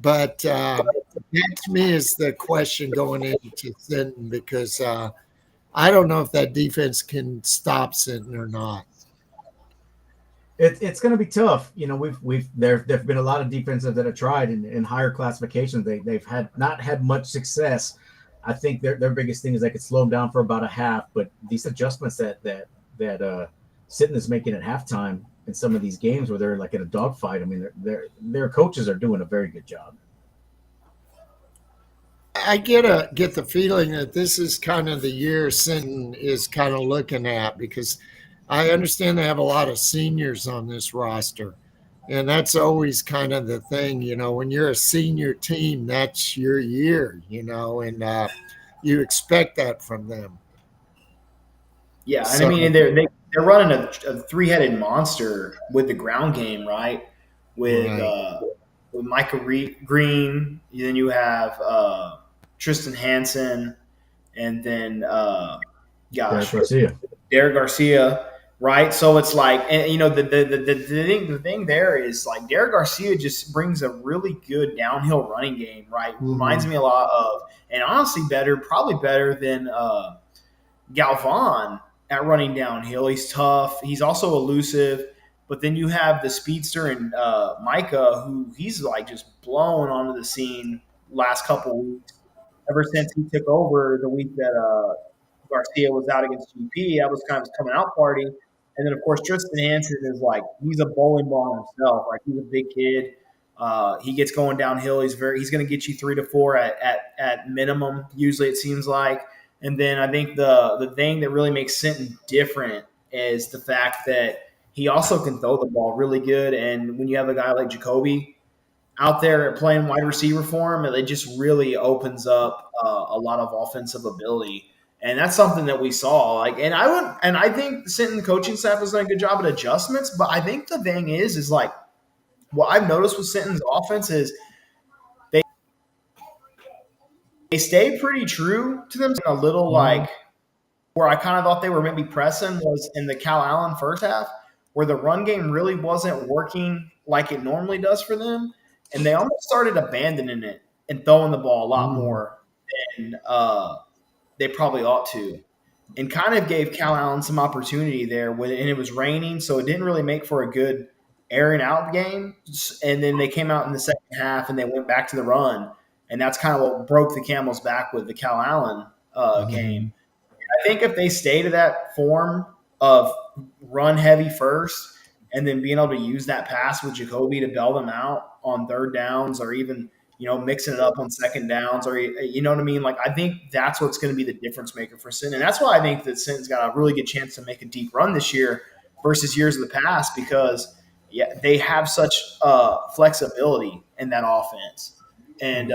But that to me is the question going into Sinton because I don't know if that defense can stop Sinton or not. It's going to be tough. There've been a lot of defenses that have tried in higher classifications. They've not had much success. I think their biggest thing is they could slow them down for about a half. But these adjustments that Sinton is making at halftime in some of these games where they're like in a dogfight, I mean, their coaches are doing a very good job. I get the feeling that this is kind of the year Sinton is kind of looking at because I understand they have a lot of seniors on this roster, and that's always kind of the thing, when you're a senior team, that's your year, and you expect that from them. Yeah, and I mean they're running a 3-headed monster with the ground game, right? With Micah Green, then you have Tristan Hansen, and then Derek Garcia, right? So it's like, and the thing there is like Derek Garcia just brings a really good downhill running game, right? Mm-hmm. Reminds me a lot of, and honestly probably better than Galvan at running downhill. He's tough. He's also elusive. But then you have the speedster and Micah, who he's like just blown onto the scene last couple of weeks. Ever since he took over the week that Garcia was out against GP, that was kind of his coming out party. And then, of course, Tristan Hansen is like, he's a bowling ball himself. Like, he's a big kid. He gets going downhill. He's going to get you 3 to 4 at minimum, usually it seems like. And then I think the thing that really makes Sinton different is the fact that he also can throw the ball really good. And when you have a guy like Jacoby out there playing wide receiver for him, it just really opens up a lot of offensive ability. And that's something that we saw. And I think the Sinton coaching staff has done a good job at adjustments. But I think the thing is like what I've noticed with Sinton's offense is they stay pretty true to them. A little like where I kind of thought they were maybe pressing was in the Cal Allen first half, where the run game really wasn't working like it normally does for them. And they almost started abandoning it and throwing the ball a lot more than they probably ought to, and kind of gave Cal Allen some opportunity there. And it was raining, so it didn't really make for a good airing out game. And then they came out in the second half and they went back to the run. And that's kind of what broke the camel's back with the Cal Allen game. I think if they stay to that form of run heavy first and then being able to use that pass with Jacoby to bail them out on third downs or even, mixing it up on second downs or, you know what I mean? Like, I think that's what's going to be the difference maker for Sinton. And that's why I think that Sinton's got a really good chance to make a deep run this year versus years of the past because they have such flexibility in that offense. And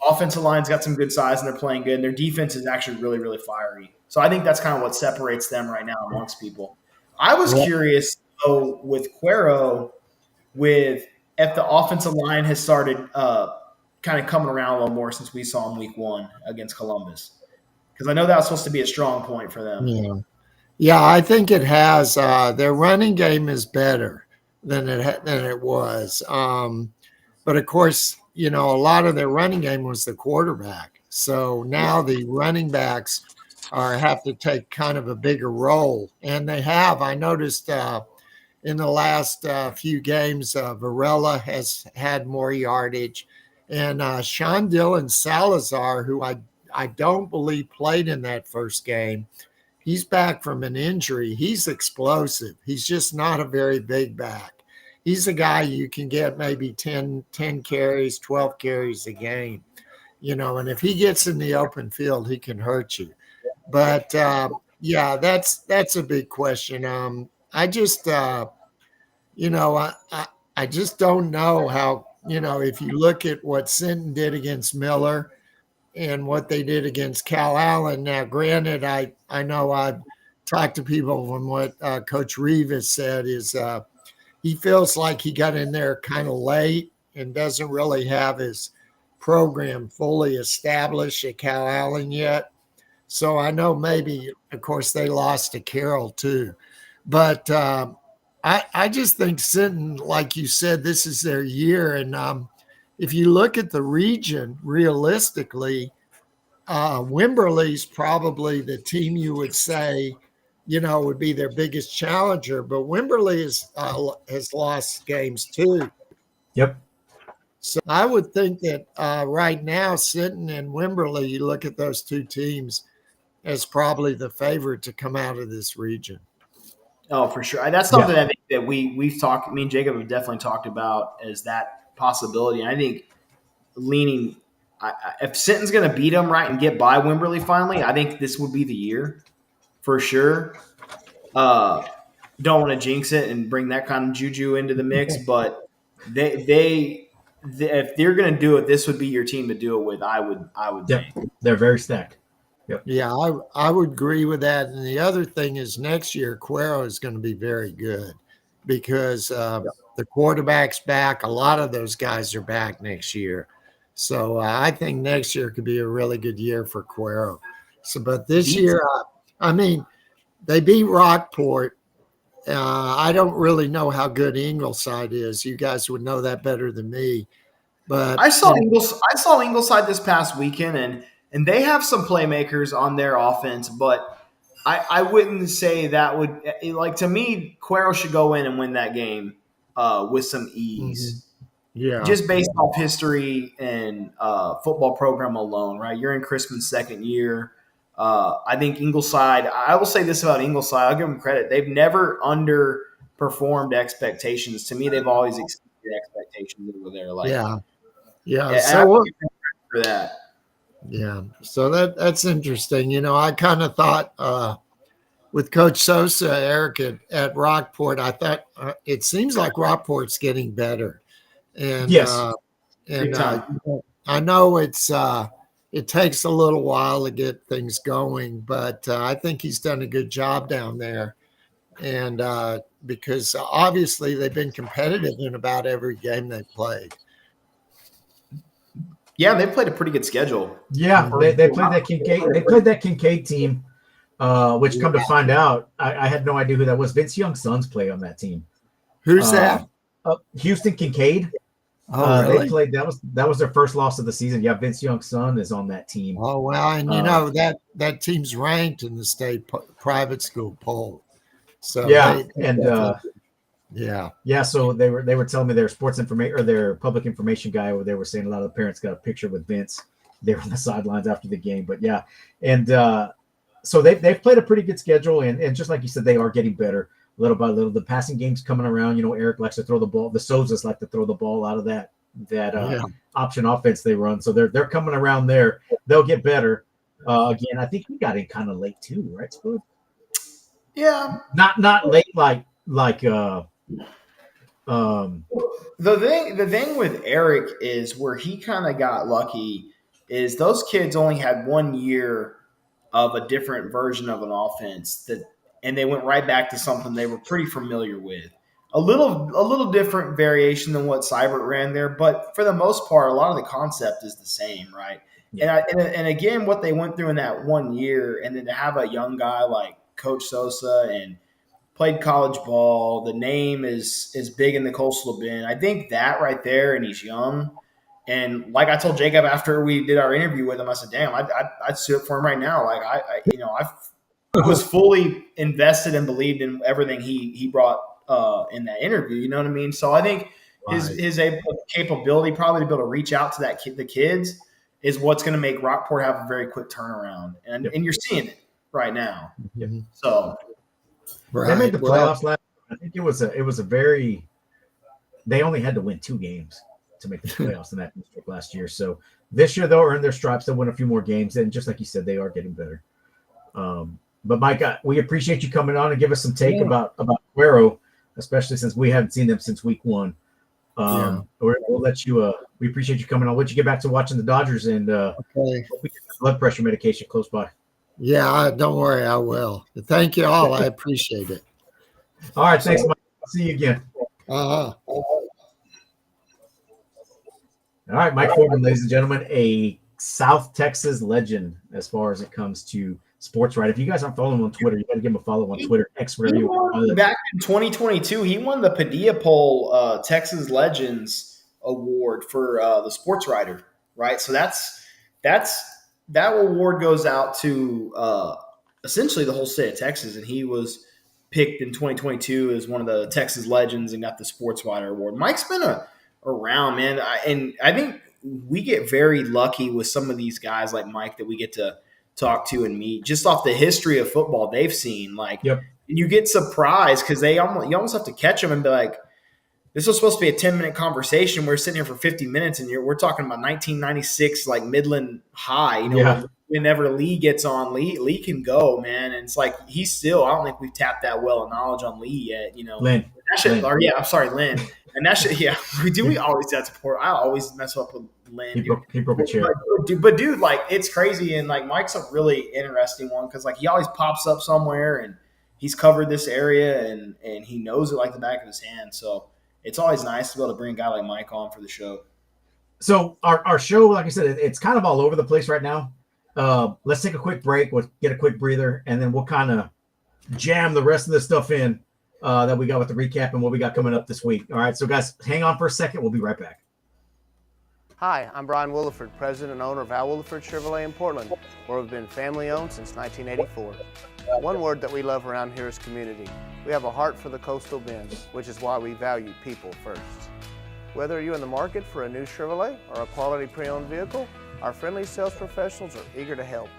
offensive line's got some good size and they're playing good. And their defense is actually really, really fiery. So I think that's kind of what separates them right now amongst people. I was curious, though, with Cuero, if the offensive line has started kind of coming around a little more since we saw him week 1 against Columbus. Because I know that was supposed to be a strong point for them. Yeah, I think it has. Their running game is better than it was. But of course, a lot of their running game was the quarterback. So now the running backs have to take kind of a bigger role, and they have. I noticed in the last few games, Varela has had more yardage, and Sean Dillon Salazar, who I don't believe played in that first game. He's back from an injury. He's explosive. He's just not a very big back. He's a guy you can get maybe 10 carries, 12 carries a game, and if he gets in the open field, he can hurt you. But yeah, that's a big question. I just, I just don't know how, if you look at what Sinton did against Miller and what they did against Cal Allen. Now, granted, I know I've talked to people from what Coach Reeve has said is he feels like he got in there kind of late and doesn't really have his program fully established at Cal Allen yet. So I know maybe, of course, they lost to Carroll too. But I just think Sinton, like you said, this is their year. And if you look at the region realistically, Wimberley's probably the team you would say, would be their biggest challenger. But Wimberley has lost games too. Yep. So I would think that right now, Sinton and Wimberley, you look at those two teams as probably the favorite to come out of this region. Oh, for sure. That's something I think that we've talked. Me and Jacob have definitely talked about as that possibility. And I think leaning, if Sinton's going to beat them right and get by Wimberley finally, I think this would be the year for sure. Don't want to jinx it and bring that kind of juju into the mix, but they if they're going to do it, this would be your team to do it with. I would think they're very stacked. Yep. Yeah, I would agree with that. And the other thing is next year, Cuero is going to be very good because the quarterback's back. A lot of those guys are back next year. So I think next year could be a really good year for Cuero. So, but this year, I mean, they beat Rockport. I don't really know how good Ingleside is. You guys would know that better than me. But I saw Ingleside this past weekend, and they have some playmakers on their offense, but I wouldn't say that would like to me. Cuero should go in and win that game with some ease. Yeah, just based off history and football program alone, right? You're in Crispin's second year. I think Ingleside. I will say this about Ingleside. I'll give them credit. They've never underperformed expectations. To me, they've always exceeded expectations over there. Like, yeah. So for that. Yeah, so that's interesting. I kind of thought with Coach Sosa, Eric at Rockport, I thought it seems like Rockport's getting better, and yes, I know it takes a little while to get things going, but I think he's done a good job down there, and because obviously they've been competitive in about every game they've played. Yeah, they played a pretty good schedule. Yeah, they played that Kincaid. They played that Kincaid team, which come to find out, I had no idea who that was. Vince Young's sons play on that team. Who's that? Houston Kincaid. Oh, really? They played. That was their first loss of the season. Yeah, Vince Young's son is on that team. Oh well, and that team's ranked in the state private school poll. So yeah. So they were telling me their sports information or their public information guy over there was saying a lot of the parents got a picture with Vince. They were on the sidelines after the game, but yeah, and so they've played a pretty good schedule, and just like you said, they are getting better little by little. The passing game's coming around. Eric likes to throw the ball. The Sozas like to throw the ball out of that option offense they run. So they're coming around there. They'll get better. Again, I think we got in kind of late too, right, Spud? Yeah, not late like. The thing with Eric is where he kind of got lucky is those kids only had 1 year of a different version of an offense and they went right back to something they were pretty familiar with. A little different variation than what Seibert ran there, but for the most part, a lot of the concept is the same, right? Yeah. And again, what they went through in that 1 year, and then to have a young guy like Coach Sosa and played college ball. The name is big in the Coastal Bend. I think that right there, and he's young. And like I told Jacob after we did our interview with him, I said, "Damn, I'd sue it for him right now." Like I was fully invested and believed in everything he brought in that interview. You know what I mean? So I think his capability probably to be able to reach out to the kids is what's going to make Rockport have a very quick turnaround, and you're seeing it right now. Mm-hmm. So they made the playoffs last. I think it was a very. They only had to win 2 games to make the playoffs in that district last year. So this year they'll earn their stripes. They'll win a few more games, and just like you said, they are getting better. But Mike, we appreciate you coming on and give us some take about Cuero, especially since we haven't seen them since week 1. We'll let you. We appreciate you coming on. We'll let you get back to watching the Dodgers and blood pressure medication close by. Yeah, don't worry, I will. Thank you all. I appreciate it. All right, thanks, Mike. I'll see you again. All right, Mike Forman, ladies and gentlemen, a South Texas legend as far as it comes to sports, right? If you guys aren't following him on Twitter, you got to give him a follow on Twitter, X, whatever you want. Back in 2022, he won the Padilla Poll Texas Legends Award for the sports writer, right? So that award goes out to essentially the whole state of Texas, and he was picked in 2022 as one of the Texas legends and got the sports writer award. Mike's been around, man, and I think we get very lucky with some of these guys like Mike that we get to talk to and meet just off the history of football they've seen. Like, you get surprised because you almost have to catch them and be like, this was supposed to be a 10-minute conversation. We're sitting here for 50 minutes, and we're talking about 1996, like Midland High. You know, whenever Lee gets on, Lee can go, man. And it's like he's still. I don't think we've tapped that well of knowledge on Lee yet. You know, Lynn. I'm sorry, Lynn. And that should, we always do that support. I always mess up with Lynn. He broke a chair. But dude, like, it's crazy, and like Mike's a really interesting one because like he always pops up somewhere, and he's covered this area, and he knows it like the back of his hand. So it's always nice to be able to bring a guy like Mike on for the show. So our show, like I said, it's kind of all over the place right now. Let's take a quick break. We'll get a quick breather, and then we'll kind of jam the rest of the stuff in that we got with the recap and what we got coming up this week. All right, so guys, hang on for a second. We'll be right back. Hi, I'm Brian Williford, president and owner of Al Williford Chevrolet in Portland, where we've been family-owned since 1984. One word that we love around here is community. We have a heart for the Coastal Bend, which is why we value people first. Whether you're in the market for a new Chevrolet or a quality pre-owned vehicle, our friendly sales professionals are eager to help.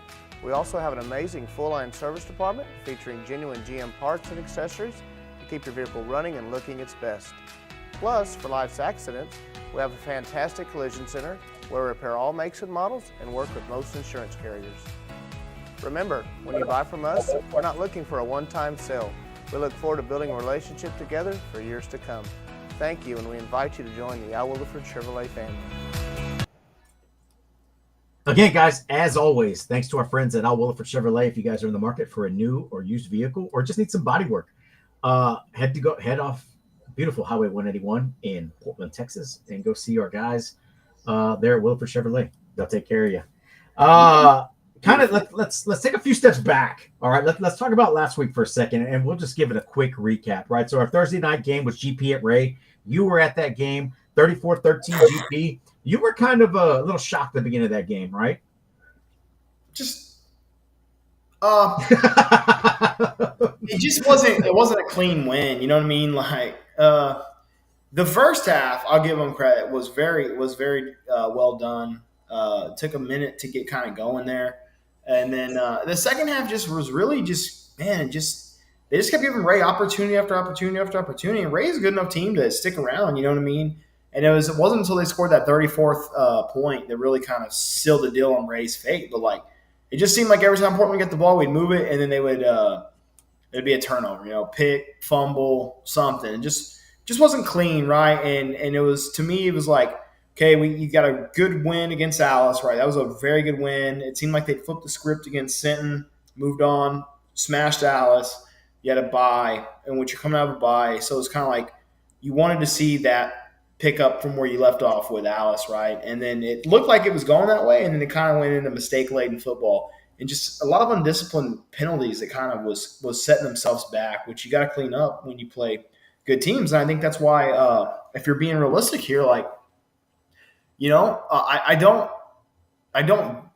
We also have an amazing full-line service department featuring genuine GM parts and accessories to keep your vehicle running and looking its best. Plus, for life's accidents, we have a fantastic collision center where we repair all makes and models and work with most insurance carriers. Remember, when you buy from us, we're not looking for a one-time sale. We look forward to building a relationship together for years to come. Thank you, and we invite you to join the Al Williford Chevrolet family. Again, guys, as always, thanks to our friends at Al Williford Chevrolet. If you guys are in the market for a new or used vehicle or just need some body work, head off beautiful Highway 181 in Portland, Texas, and go see our guys there at Williford Chevrolet. They'll take care of you. Let's take a few steps back. All right, let's talk about last week for a second, and we'll just give it a quick recap. Right, so our Thursday night game was GP at Ray. You were at that game, 34-13 GP. You were kind of a little shocked at the beginning of that game, right? It just wasn't a clean win. You know what I mean? Like the first half, I'll give them credit, was very well done. It took a minute to get kind of going there, and then the second half was really they just kept giving Ray opportunity after opportunity after opportunity. And Ray is a good enough team to stick around. You know what I mean? And it wasn't until they scored that 34th point that really kind of sealed the deal on Ray's fate. But like, it just seemed like every time Portland would get the ball, we'd move it, and then they would it'd be a turnover, pick, fumble, something. It just wasn't clean, right? And it was, to me, it was like, okay, you got a good win against Alice, right? That was a very good win. It seemed like they flipped the script against Sinton, moved on, smashed Alice. You had a bye, and which you're coming out of a bye, so it's kind of like you wanted to see that pick up from where you left off with Alice, right? And then it looked like it was going that way, and then it kind of went into mistake-laden football. and just a lot of undisciplined penalties that kind of was setting themselves back, which you got to clean up when you play good teams. And I think that's why, if you're being realistic here, like, I don't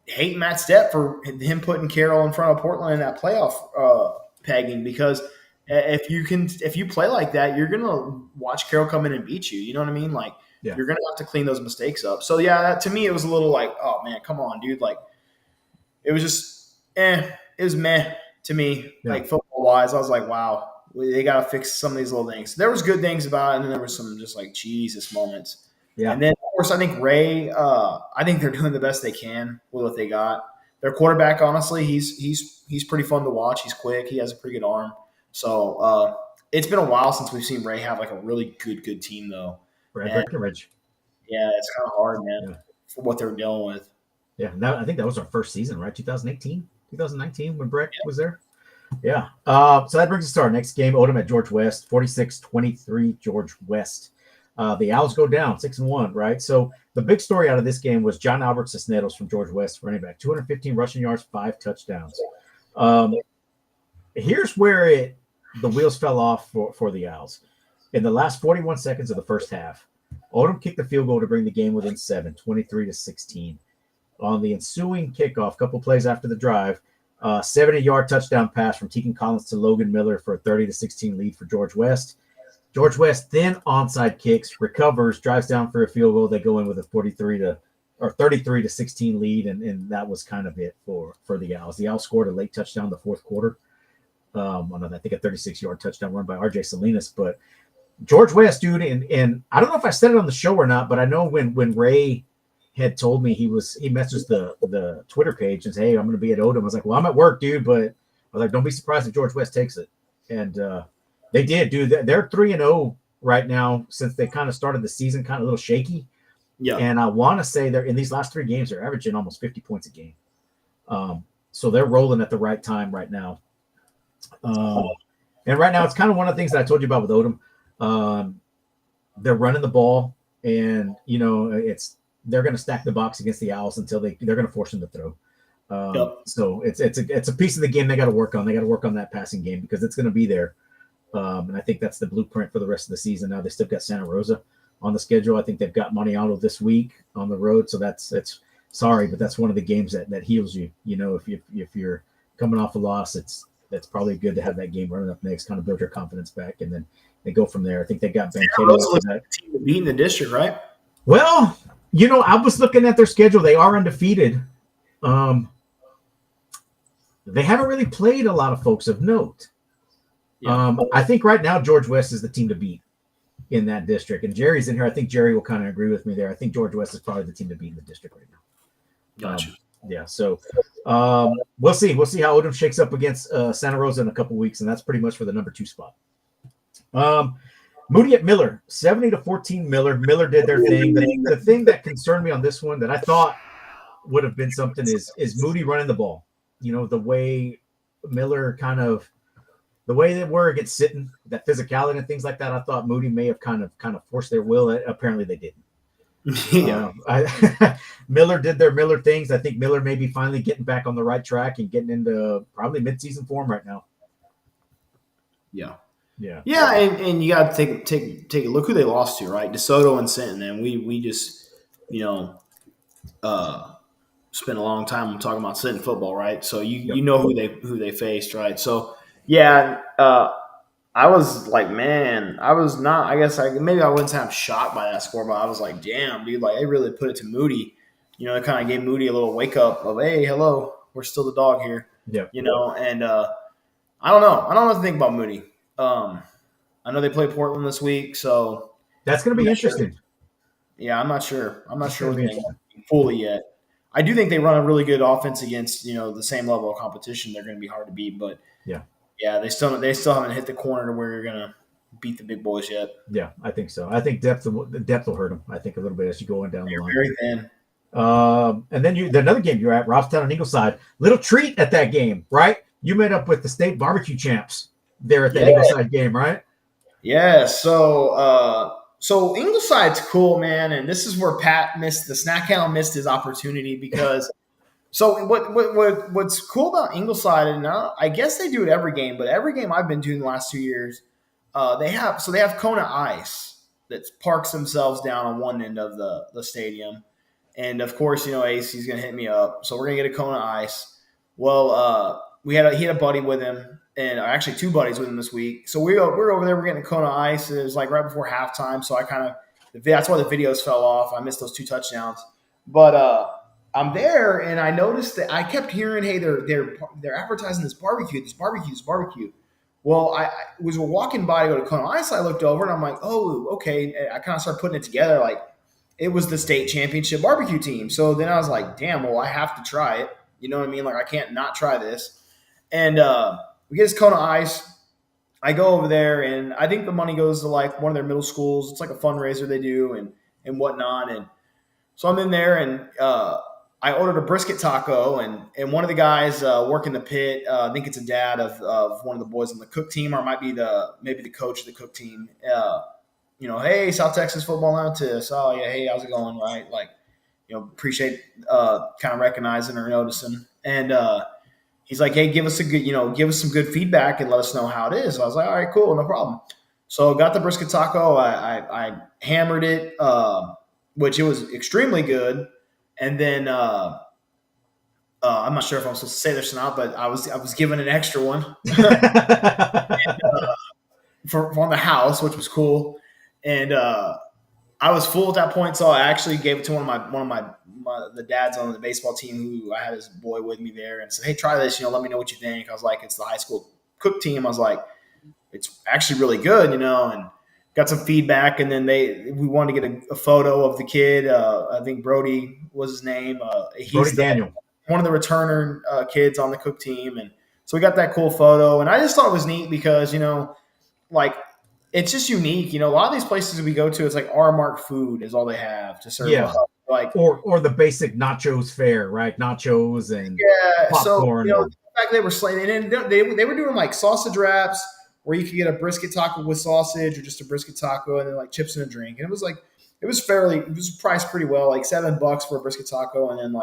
hate Matt Stepp for him putting Carroll in front of Portland in that playoff pegging, because if you play like that, you're gonna watch Carroll come in and beat you. You know what I mean? Like, you're gonna have to clean those mistakes up. So yeah, to me, it was a little like, oh man, come on, dude. Like, it was just it was meh to me. Yeah. Like, football wise, I was like, wow, they got to fix some of these little things. There was good things about it, and then there was some just like Jesus moments. Yeah. And then, of course, I think Ray. I think they're doing the best they can with what they got. Their quarterback, honestly, he's pretty fun to watch. He's quick. He has a pretty good arm. So it's been a while since we've seen Ray have like a really good team, though. Brad Breckenridge. Yeah, it's kind of hard, man, for what they're dealing with. Yeah, I think that was our first season, right? 2019 when Breck was there. Yeah. So that brings us to our next game. Odom at George West, 46-23 George West. The Owls go down 6-1, right? So the big story out of this game was John Albert Cisneros from George West, running back, 215 rushing yards, 5 touchdowns. Here's where the wheels fell off for the Owls. In the last 41 seconds of the first half, Odom kicked the field goal to bring the game within 7, 23-16. On the ensuing kickoff, a couple plays after the drive, 70-yard touchdown pass from Tegan Collins to Logan Miller for a 30-16 lead for George West. George West then onside kicks, recovers, drives down for a field goal. They go in with a 33-16 lead, and that was kind of it for the Owls. The Owls scored a late touchdown in the fourth quarter. I think a 36-yard touchdown run by R.J. Salinas. But George West, dude, and I don't know if I said it on the show or not, but I know when Ray had told me he messaged the Twitter page and said, hey, I'm going to be at Odom. I was like, well, I'm at work, dude, but I was like, don't be surprised if George West takes it. And they did, dude. They're 3-0 right now since they kind of started the season, kind of a little shaky. Yeah. And I want to say they're in these last 3 games, they're averaging almost 50 points a game. So they're rolling at the right time right now. And right now, it's kind of one of the things that I told you about with Odom. They're running the ball, and they're going to stack the box against the Owls until they're going to force them to throw. So it's a piece of the game they got to work on. They got to work on that passing game because it's going to be there. And I think that's the blueprint for the rest of the season. Now they still got Santa Rosa on the schedule. I think they've got Maniano this week on the road. So that's sorry, but that's one of the games that heals you. If you're coming off a loss, that's probably good to have that game running up next, kind of build your confidence back, and then they go from there. I think they got Santa Rosa was the team to beat in the district, right? Well, I was looking at their schedule. They are undefeated. They haven't really played a lot of folks of note. Yeah. I think right now George West is the team to beat in that district. And Jerry's in here. I think Jerry will kind of agree with me there. I think George West is probably the team to beat in the district right now. Gotcha. Yeah, so we'll see. We'll see how Odom shakes up against Santa Rosa in a couple weeks, and that's pretty much for the number 2 spot. Moody at Miller, 70-14 Miller. Miller did their thing. The thing that concerned me on this one that I thought would have been something is Moody running the ball. The way Miller the way they were against Sitton, that physicality and things like that, I thought Moody may have kind of forced their will. Apparently they didn't. Yeah. Miller did their Miller things. I think Miller may be finally getting back on the right track and getting into probably midseason form right now. Yeah. Yeah, and you got to take a look who they lost to, right? DeSoto and Sinton, and we just spent a long time talking about Sinton football, right? So you know who they faced, right? So yeah, I was like, man, I was not. I guess maybe I wouldn't say I'm shocked by that score, but I was like, damn, dude, like they really put it to Moody. It kind of gave Moody a little wake up of, hey, hello, we're still the dog here. Yeah, and I don't know. I don't know what to think about Moody. I know they play Portland this week, so that's going to be interesting. Sure. Yeah, I'm not sure. I'm not sure fully yet. I do think they run a really good offense against the same level of competition. They're going to be hard to beat, but they still haven't hit the corner to where you're going to beat the big boys yet. Yeah, I think so. I think depth will hurt them. I think a little bit as you go on down the line. Very thin. And then another game you're at, Robstown and Ingleside. Little treat at that game, right? You met up with the state barbecue champs there at the Ingleside game, right? Yeah. So Ingleside's cool, man, and this is where Pat missed his opportunity because So what's cool about Ingleside, and I guess they do it every game, but every game I've been to in the last 2 years, they have Kona Ice that parks themselves down on one end of the stadium, and of course AC's gonna hit me up, so we're gonna get a Kona Ice. Well, he had a buddy with him, and actually two buddies with him this week. So we're over there, we're getting a Kona Ice. It was like right before halftime, so that's why the videos fell off. I missed those 2 touchdowns, but I'm there, and I noticed that I kept hearing, "Hey, they're advertising this barbecue. Well, I was walking by to go to Kona Ice. I looked over, and I'm like, "Oh, okay." And I kind of started putting it together, like it was the state championship barbecue team. So then I was like, "Damn, well, I have to try it." You know what I mean? Like I can't not try this. And we get this Kona Ice. I go over there, and I think the money goes to like one of their middle schools. It's like a fundraiser they do, and whatnot. And so I'm in there, and I ordered a brisket taco, and one of the guys working the pit, I think it's a dad of one of the boys on the cook team, or it might be maybe the coach of the cook team. Hey, South Texas football Antis. Oh yeah, hey, how's it going? Right, like, appreciate kind of recognizing or noticing. And he's like, hey, give us some good feedback and let us know how it is. So I was like, all right, cool, no problem. So got the brisket taco. I hammered it, which it was extremely good. And then I'm not sure if I'm supposed to say this or not, but I was given an extra one from the house, which was cool. And I was full at that point, so I actually gave it to one of my the dads on the baseball team who I had his boy with me there, and said, "Hey, try this. Let me know what you think." I was like, "It's the high school cook team." I was like, "It's actually really good," and got some feedback, and then we wanted to get a photo of the kid. I think Brody was his name. He's Brody Daniel, one of the returner kids on the cook team, and so we got that cool photo. And I just thought it was neat because like it's just unique. A lot of these places we go to, it's like R-mark food is all they have to serve. Yeah. Up. Like or the basic nachos fare, right? Nachos and popcorn. So the fact they were slaying, and they were doing like sausage wraps, where you could get a brisket taco with sausage or just a brisket taco and then like chips and a drink. And it was priced pretty well, like $7 for a brisket taco. And then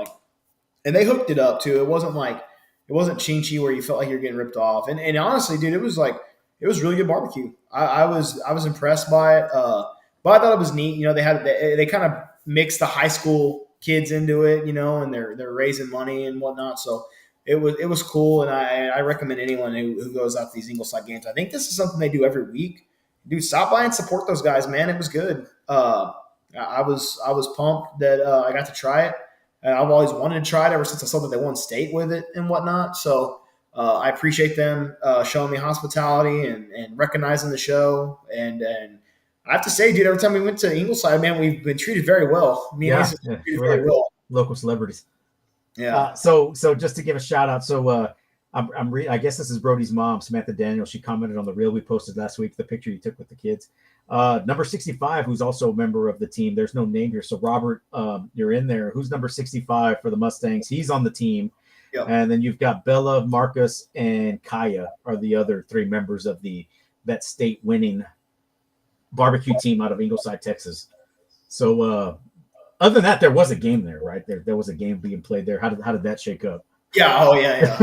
and they hooked it up too. It wasn't chinchy where you felt like you're getting ripped off. And honestly, dude, it was really good barbecue. I was impressed by it. But I thought it was neat. They kind of mixed the high school kids into it, and they're raising money and whatnot. So it was cool, and I recommend anyone who goes out to these Ingleside games. I think this is something they do every week. Dude, stop by and support those guys, man. It was good. I was pumped that I got to try it. And I've always wanted to try it ever since I saw that they won state with it and whatnot. So I appreciate them showing me hospitality and recognizing the show. And I have to say, dude, every time we went to Ingleside, man, we've been treated very well. Treated very well. Local celebrities. Yeah. So just to give a shout out, I guess this is Brody's mom, Samantha Daniel. She commented on the reel we posted last week, the picture you took with the kids. Number 65, who's also a member of the team. There's no name here, so Robert, you're in there. Who's number 65 for the Mustangs? He's on the team. Yep. And then you've got Bella, Marcus, and Kaya are the other 3 members of that state winning barbecue team out of Ingleside, Texas. So other than that, there was a game there, right? There was a game being played there. How did that shake up? Yeah. Oh, yeah.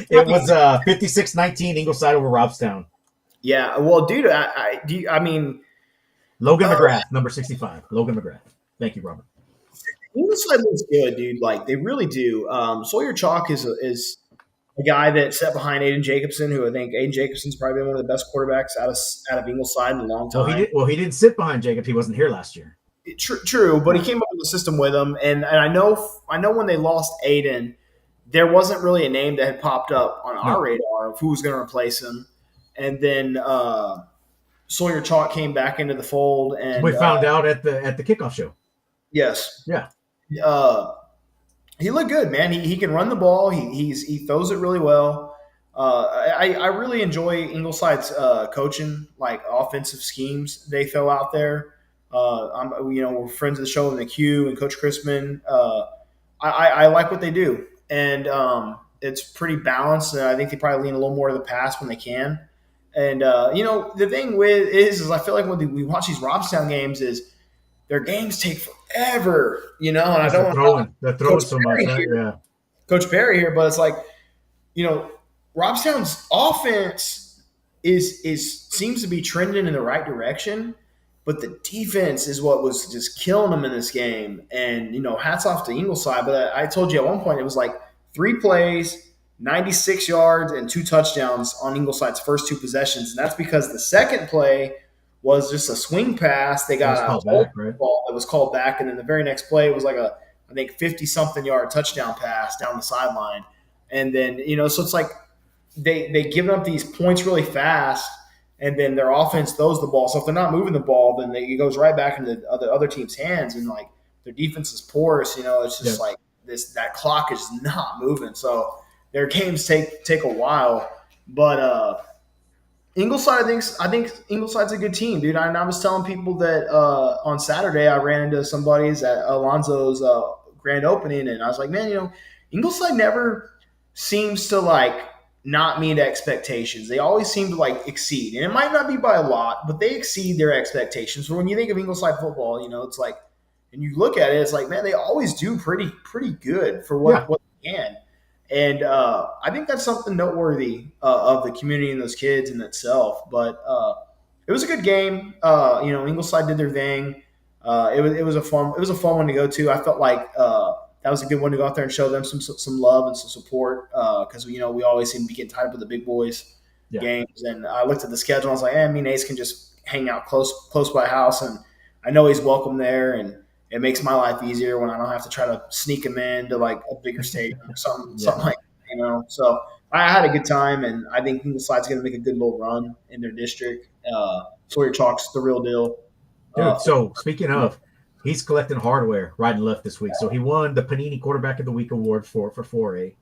It was 56-19 Ingleside over Robstown. Yeah. Well, dude, I mean, Logan McGrath, number 65. Logan McGrath. Thank you, Robert. Ingleside looks good, dude. Like they really do. Sawyer Chalk is a guy that sat behind Aiden Jacobson, who I think Aiden Jacobson's probably been one of the best quarterbacks out of Ingleside in a long time. Well, he didn't sit behind Jacob. He wasn't here last year. True, but he came up with the system with him, and I know when they lost Aiden, there wasn't really a name that had popped up on our radar of who was going to replace him, and then Sawyer Chalk came back into the fold, and we found out at the kickoff show. Yes. Yeah. He looked good, man. He can run the ball. He throws it really well. I really enjoy Ingleside's coaching, like offensive schemes they throw out there. We're friends of the show, McHugh and Coach Crispin. I like what they do, and it's pretty balanced. And I think they probably lean a little more to the pass when they can. And the thing is I feel like when we watch these Robstown games, is their games take forever. And I don't they're throwing so much. Right? Yeah. Coach Perry here, but it's like, Robstown's offense is seems to be trending in the right direction, but the defense is what was just killing them in this game. And hats off to Ingleside. But I told you at one point it was like 3 plays, 96 yards, and 2 touchdowns on Ingleside's first 2 possessions, and that's because the second play was just a swing pass. They got a ball that was called back, and then the very next play was like I think 50-something yard touchdown pass down the sideline. And then, so it's like they give up these points really fast, and then their offense throws the ball. So if they're not moving the ball, then it goes right back into the other team's hands, and like their defense is porous. It's just like that clock is not moving. So their games take a while, but Ingleside, I think Ingleside's a good team, dude. I was telling people that on Saturday I ran into some buddies at Alonzo's grand opening, and I was like, man, Ingleside never seems to like not meet expectations. They always seem to like exceed, and it might not be by a lot, but they exceed their expectations. So when you think of Ingleside football, it's like, and you look at it, it's like, man, they always do pretty good for what they can. And I think that's something noteworthy of the community and those kids in itself. But it was a good game. Ingleside did their thing. It was a fun one to go to. I felt like that was a good one to go out there and show them some love and some support because we always seem to be getting tied up with the big boys games. And I looked at the schedule. And I was like, Ace can just hang out close by house, and I know he's welcome there. And it makes my life easier when I don't have to try to sneak him into like a bigger stadium or something like that, So I had a good time, and I think Ingleside's going to make a good little run in their district. Sawyer Chalk's the real deal. Dude, so speaking of, he's collecting hardware right and left this week. So he won the Panini Quarterback of the Week award for 4A.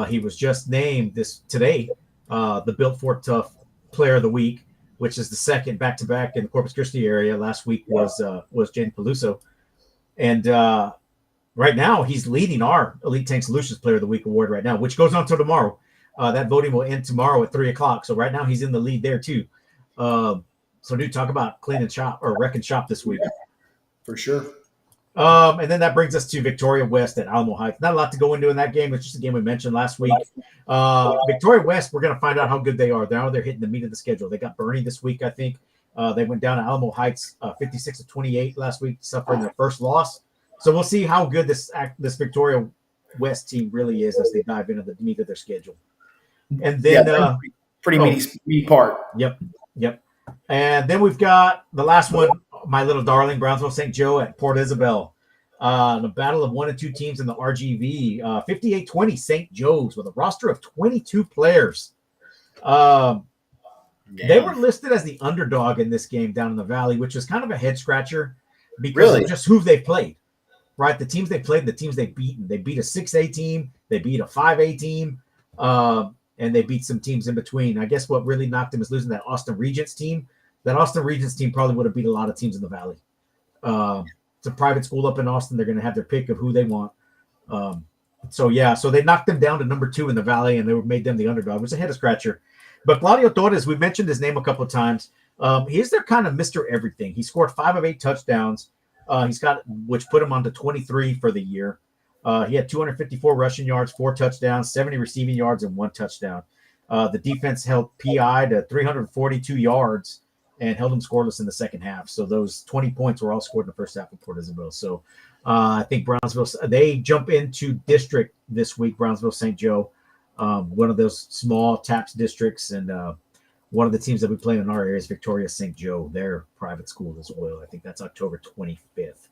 He was just named today the Built for Tough Player of the Week, which is the second back-to-back in the Corpus Christi area. Last week was Jaden Peluso. And right now, he's leading our Elite Tank Solutions Player of the Week award right now, which goes on till tomorrow. That voting will end tomorrow at 3:00. So right now, he's in the lead there too. So, dude, talk about cleaning shop or wrecking shop this week. Yeah, for sure. And then that brings us to Victoria West at Alamo Heights. Not a lot to go into in that game. It's just a game we mentioned last week. Victoria West, we're going to find out how good they are. Now they're hitting the meat of the schedule. They got Bernie this week, I think. They went down to Alamo Heights 56-28 last week, suffering their first loss. So we'll see how good this Victoria West team really is as they dive into the meat of their schedule. And then pretty meaty part. Yep. And then we've got the last one, my little darling, Brownsville St. Joe at Port Isabel. The battle of 1 and 2 teams in the RGV. 58-20 St. Joe's with a roster of 22 players. They were listed as the underdog in this game down in the Valley, which is kind of a head scratcher because of just who they've played, right? The teams they played, the teams they've beaten. They beat a 6A team, they beat a 5A team, and they beat some teams in between. I guess what really knocked them is losing that Austin Regents team. That Austin Regents team probably would have beat a lot of teams in the Valley. It's a private school up in Austin. They're going to have their pick of who they want. So they knocked them down to number 2 in the Valley, and they made them the underdog, which is a head scratcher. But Claudio Torres, we've mentioned his name a couple of times. He's their kind of Mr. Everything. He scored 5 of 8 touchdowns. Which put him on to 23 for the year. He had 254 rushing yards, 4 touchdowns, 70 receiving yards, and 1 touchdown. The defense held PI to 342 yards and held him scoreless in the second half. So those 20 points were all scored in the first half of Port Isabel. So I think Brownsville, they jump into district this week, Brownsville St. Joe. One of those small TAPS districts, and one of the teams that we play in our area is Victoria St. Joe. Their private school as well. I think that's October 25th.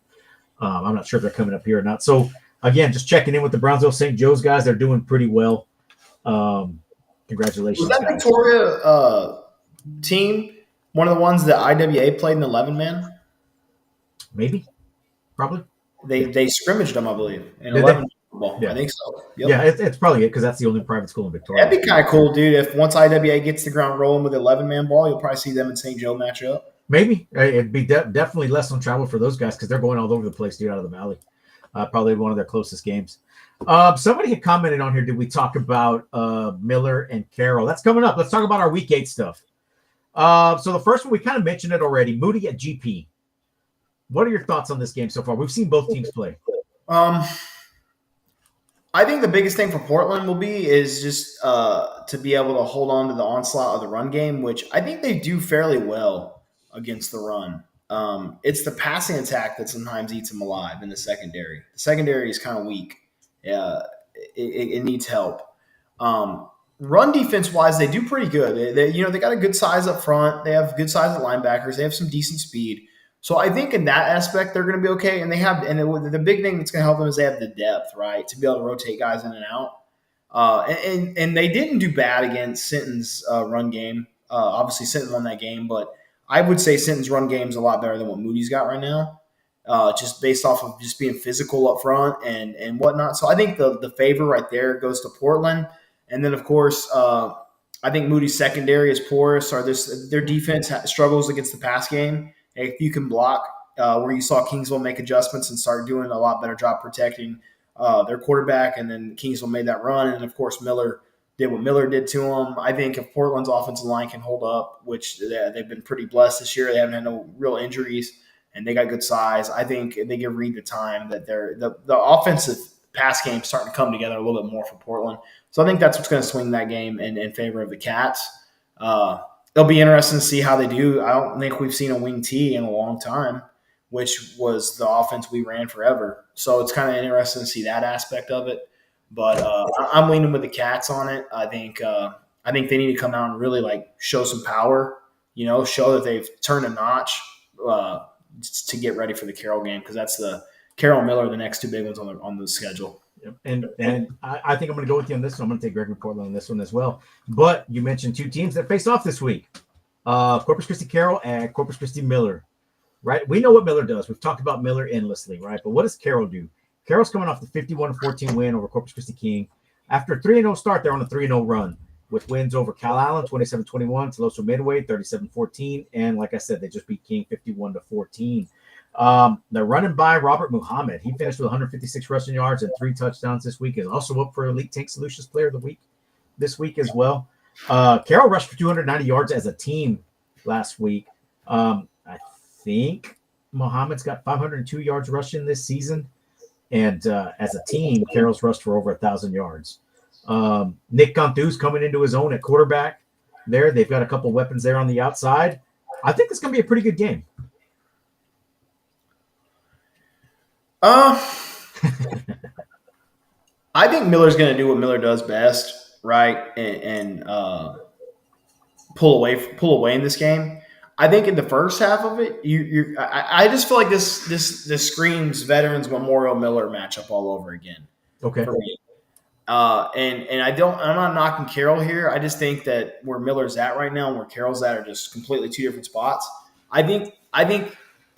I'm not sure if they're coming up here or not. So, again, just checking in with the Brownsville St. Joe's guys. They're doing pretty well. Congratulations, was that guys. Victoria team one of the ones that IWA played in 11-man? Maybe. Probably. They scrimmaged them, I believe, in 11 football. Yeah. I think so. Yep. Yeah, it's probably it because that's the only private school in Victoria. That'd be kind of cool, dude. If once IWA gets the ground rolling with 11-man ball, you'll probably see them and St. Joe match up. Maybe. It'd be definitely less on travel for those guys because they're going all over the place, dude, out of the Valley. Probably one of their closest games. Somebody had commented on here, did we talk about Miller and Carroll? That's coming up. Let's talk about our Week 8 stuff. So the first one, we kind of mentioned it already. Moody at GP. What are your thoughts on this game so far? We've seen both teams play. I think the biggest thing for Portland will be is just to be able to hold on to the onslaught of the run game, which I think they do fairly well against the run. It's the passing attack that sometimes eats them alive in the secondary. The secondary is kind of weak. It needs help. Run defense wise, they do pretty good. They got a good size up front. They have good size at linebackers. They have some decent speed. So I think in that aspect they're going to be okay. And the big thing that's going to help them is they have the depth, right, to be able to rotate guys in and out. And they didn't do bad against Sinton's run game. Obviously, Sinton won that game, but I would say Sinton's run game is a lot better than what Moody's got right now, just based off of just being physical up front and whatnot. So I think the favor right there goes to Portland. And then, of course, I think Moody's secondary is porous. Their defense struggles against the pass game. If you can block, where you saw Kingsville make adjustments and start doing a lot better job protecting their quarterback, and then Kingsville made that run, and of course Miller did what Miller did to him. I think if Portland's offensive line can hold up, which they've been pretty blessed this year, they haven't had no real injuries, and they got good size. I think they give Reed the time that the offensive pass game starting to come together a little bit more for Portland. So I think that's what's going to swing that game in favor of the Cats. It'll be interesting to see how they do. I don't think we've seen a wing T in a long time, which was the offense we ran forever. So it's kind of interesting to see that aspect of it. But I'm leaning with the Cats on it. I think they need to come out and really show some power. Show that they've turned a notch to get ready for the Carroll game, because that's the Carroll and Miller are the next two big ones on the schedule. Yep. And I think I'm going to go with you on this one. I'm going to take Gregory Portland on this one as well. But you mentioned two teams that face off this week: Corpus Christi Carroll and Corpus Christi Miller. Right? We know what Miller does. We've talked about Miller endlessly, right? But what does Carroll do? Carroll's coming off the 51-14 win over Corpus Christi King. After a 3-0 start, they're on a 3-0 run with wins over Cal Allen 27-21, Toloso Midway 37-14, and like I said, they just beat King 51-14. They're running by Robert Muhammad. He finished with 156 rushing yards and 3 touchdowns this week. Is also up for Elite Tank Solutions Player of the Week this week as well. Carroll rushed for 290 yards as a team last week. I think Muhammad's got 502 yards rushing this season. And as a team, Carroll's rushed for over 1,000 yards. Nick Cantu's coming into his own at quarterback there. They've got a couple weapons there on the outside. I think it's going to be a pretty good game. I think Miller's going to do what Miller does best, right, and pull away in this game. I think in the first half of it, I just feel like this screams Veterans Memorial Miller matchup all over again. Okay. For me. And I'm not knocking Carroll here. I just think that where Miller's at right now and where Carroll's at are just completely two different spots. I think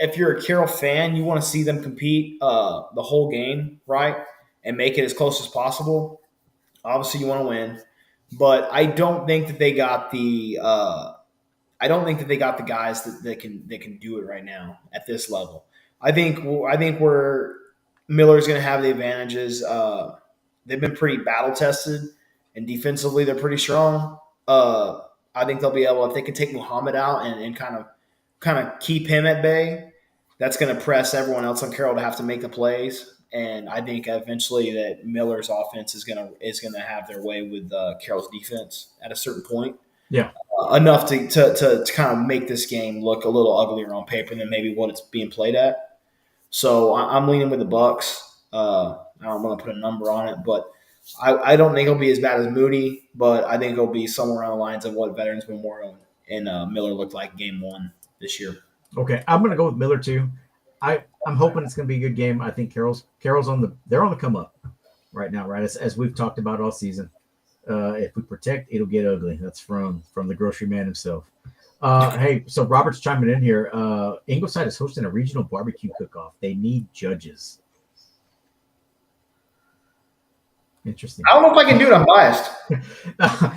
if you're a Carroll fan, you want to see them compete the whole game, right, and make it as close as possible. Obviously, you want to win, but I don't think that they got the guys that can do it right now at this level. I think where Miller's going to have the advantages. They've been pretty battle tested, and defensively they're pretty strong. I think they'll be able, if they can take Muhammad out and kind of keep him at bay, that's going to press everyone else on Carroll to have to make the plays. And I think eventually that Miller's offense is going to have their way with Carroll's defense at a certain point. Yeah, enough to kind of make this game look a little uglier on paper than maybe what it's being played at. So I'm leaning with the Bucks. I don't want to put a number on it, but I don't think it'll be as bad as Moody, but I think it'll be somewhere on the lines of what Veterans Memorial and Miller looked like game 1 this year. Okay, I'm going to go with Miller too. I'm hoping it's going to be a good game. I think Carroll's they're on the come up right now, right? As we've talked about all season. If we protect, it'll get ugly. That's from the grocery man himself. Hey, so Robert's chiming in here. Ingleside is hosting a regional barbecue cook-off. They need judges. Interesting. I don't know if I can do it. I'm biased.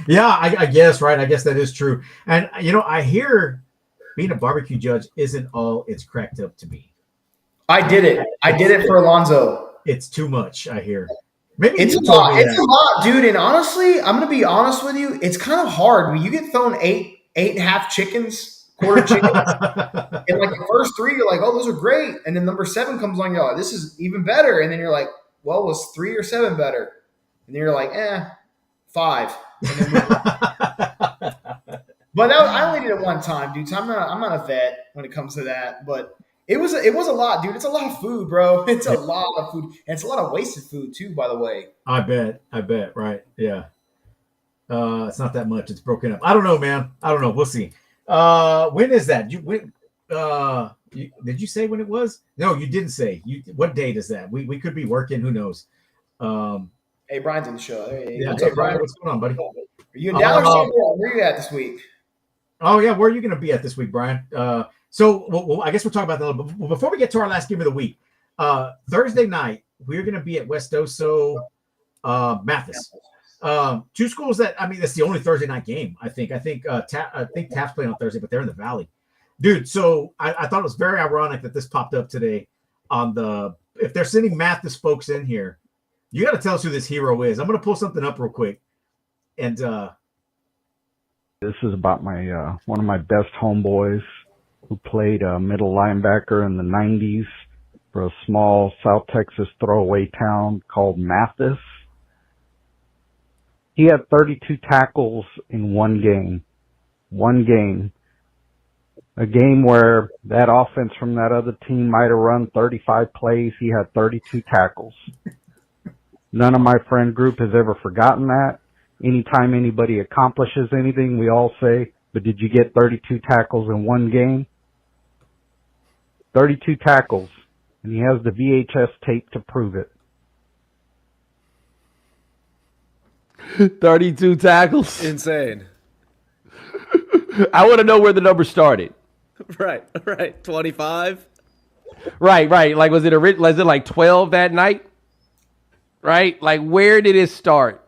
Yeah, I guess, right? I guess that is true. And, I hear being a barbecue judge isn't all it's cracked up to be. I did it. I did it for Alonzo. It's too much, I hear. Maybe it's a lot. It's a lot, dude. And honestly, I'm going to be honest with you. It's kind of hard when you get thrown eight half chickens, quarter chickens. And the first 3, you're like, oh, those are great. And then number 7 comes on, you're like, this is even better. And then you're like, well, was 3 or 7 better? and you're like, 5. And then but I only did it one time, dude. So I'm not a vet when it comes to that. But it was a lot, dude. It's a lot of food, bro. It's a lot of food, and it's a lot of wasted food too. By the way, I bet. Right? Yeah. It's not that much. It's broken up. I don't know, man. I don't know. We'll see. When is that? Did you say when it was? No, you didn't say. What date is that? We could be working. Who knows? hey, Brian's on the show. Hey, Brian, what's going on, buddy? Are you in Dallas? Where are you at this week? Oh yeah, where are you going to be at this week, Brian? So I guess we'll talk about that a little bit. But before we get to our last game of the week, Thursday night we're going to be at West Oso, Mathis. 2 schools that that's the only Thursday night game. I think Taft's playing on Thursday, but they're in the Valley, dude. So I thought it was very ironic that this popped up today if they're sending Mathis folks in here, you got to tell us who this hero is. I'm going to pull something up real quick, and this is about my one of my best homeboys who played middle linebacker in the 90s for a small South Texas throwaway town called Mathis. He had 32 tackles in one game. A game where that offense from that other team might have run 35 plays. He had 32 tackles. None of my friend group has ever forgotten that. Anytime anybody accomplishes anything, we all say, but did you get 32 tackles in one game? 32 tackles. And he has the VHS tape to prove it. 32 tackles. Insane. I want to know where the number started. Right. 25. Right. Like, was it like 12 that night? Right? Like, where did it start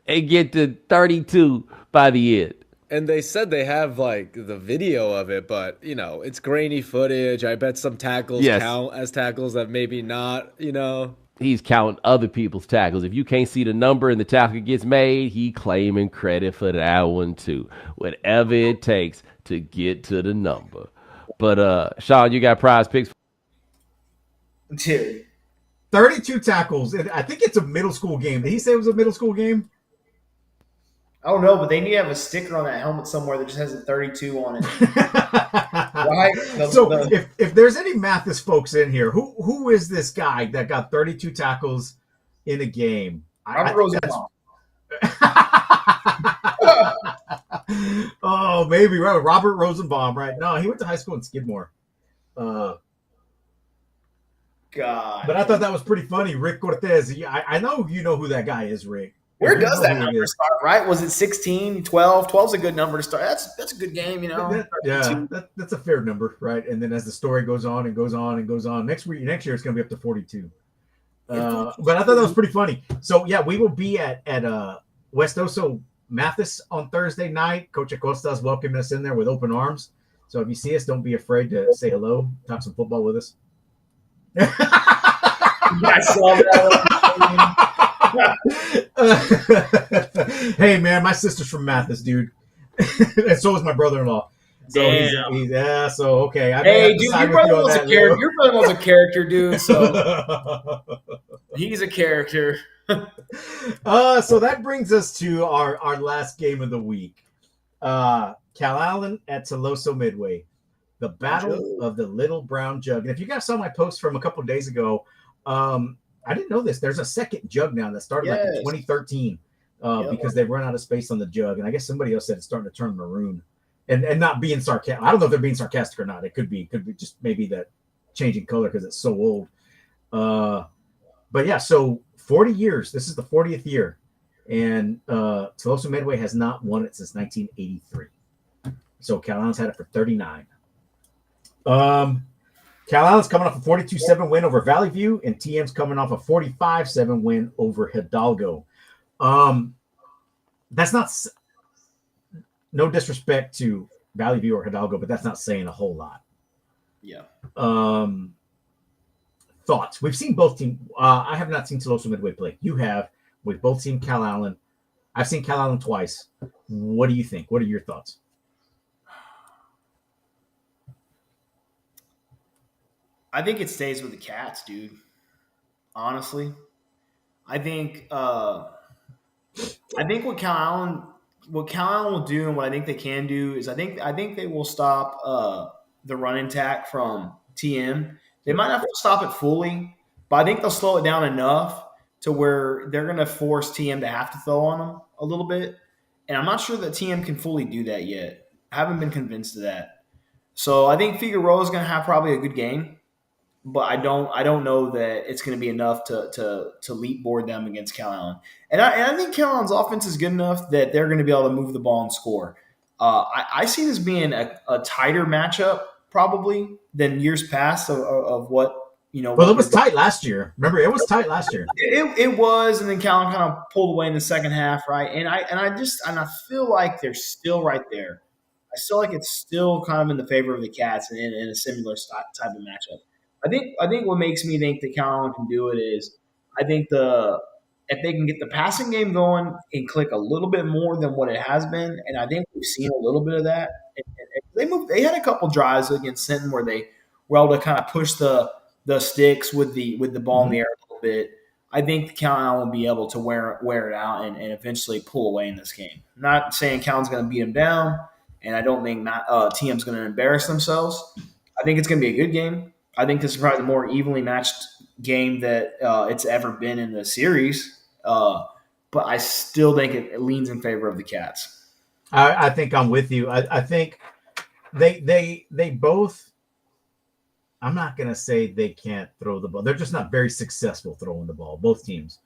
and get to 32 by the end? And they said they have like the video of it, but it's grainy footage. I bet some tackles count as tackles that maybe not, He's counting other people's tackles. If you can't see the number and the tackle gets made, he claiming credit for that one too. Whatever it takes to get to the number. But Sean, you got prize picks? Dude. 32 tackles. I think it's a middle school game. Did he say it was a middle school game? I don't know, but they need to have a sticker on that helmet somewhere that just has a 32 on it. Right? If there's any Mathis folks in here, who is this guy that got 32 tackles in a game? Robert Rosenbaum. Oh, maybe right. Robert Rosenbaum, right? No, he went to high school in Skidmore. God. But I thought that was pretty funny. Rick Cortez. I know you know who that guy is, Rick. Where does that number start, right? Was it 16, 12? 12's a good number to start. That's a good game, That's a fair number, right? And then as the story goes on and goes on and goes on, next year it's going to be up to 42. But I thought that was pretty funny. So, yeah, we will be at West Oso Mathis on Thursday night. Coach Acosta is welcoming us in there with open arms. So if you see us, don't be afraid to say hello, talk some football with us. I saw that. Hey man, my sister's from Mathis, dude, and so is my brother-in-law. So Damn. So okay. Hey, dude, your brother was a character. Your brother was a character, dude. So he's a character. So that brings us to our last game of the week. Calallen at Toloso Midway, the Battle of the Little Brown Jug. And if you guys saw my post from a couple of days ago, I didn't know this. There's a second jug now that started like in 2013 because they've run out of space on the jug. And I guess somebody else said it's starting to turn maroon and not being sarcastic. I don't know if they're being sarcastic or not. It could be just maybe that changing color because it's so old. But yeah, so 40 years. This is the 40th year. And Toloso Midway has not won it since 1983. So Calallen's had it for 39. Calallen's coming off a 42-7 win over Valley View, and TM's coming off a 45-7 win over Hidalgo. That's not no disrespect to Valley View or Hidalgo, but that's not saying a whole lot. Yeah. Thoughts? We've seen both teams. I have not seen Toloso Midway play. You have. We've both seen Calallen. I've seen Calallen twice. What do you think? What are your thoughts? I think it stays with the Cats, dude. Honestly. I think I think what Cal Allen will do, and what I think they can do is I think they will stop the running attack from TM. They might not have to stop it fully, but I think they'll slow it down enough to where they're going to force TM to have to throw on them a little bit. And I'm not sure that TM can fully do that yet. I haven't been convinced of that. So I think Figueroa is going to have probably a good game, but I don't know that it's going to be enough to leap board them against Cal Allen. And I think Cal Allen's offense is good enough that they're going to be able to move the ball and score. I see this being a tighter matchup probably than years past of what Well, it was tight last year. Remember, it was tight last year. It was, and then Cal Allen kind of pulled away in the second half, right? And I feel like they're still right there. I feel like it's still kind of in the favor of the Cats in a similar type of matchup. I think what makes me think that Cal Allen can do it is I think if they can get the passing game going and click a little bit more than what it has been, and I think we've seen a little bit of that. And they had a couple drives against Sinton where they were able to kind of push the sticks with the ball in the air a little bit. I think Cal Allen will be able to wear it out and eventually pull away in this game. I'm not saying Cal Allen's going to beat him down, and I don't think TM's going to embarrass themselves. I think it's going to be a good game. I think this is probably the more evenly matched game that it's ever been in the series. But I still think it leans in favor of the Cats. I think I'm with you. I think they both. I'm not going to say they can't throw the ball. They're just not very successful throwing the ball, both teams.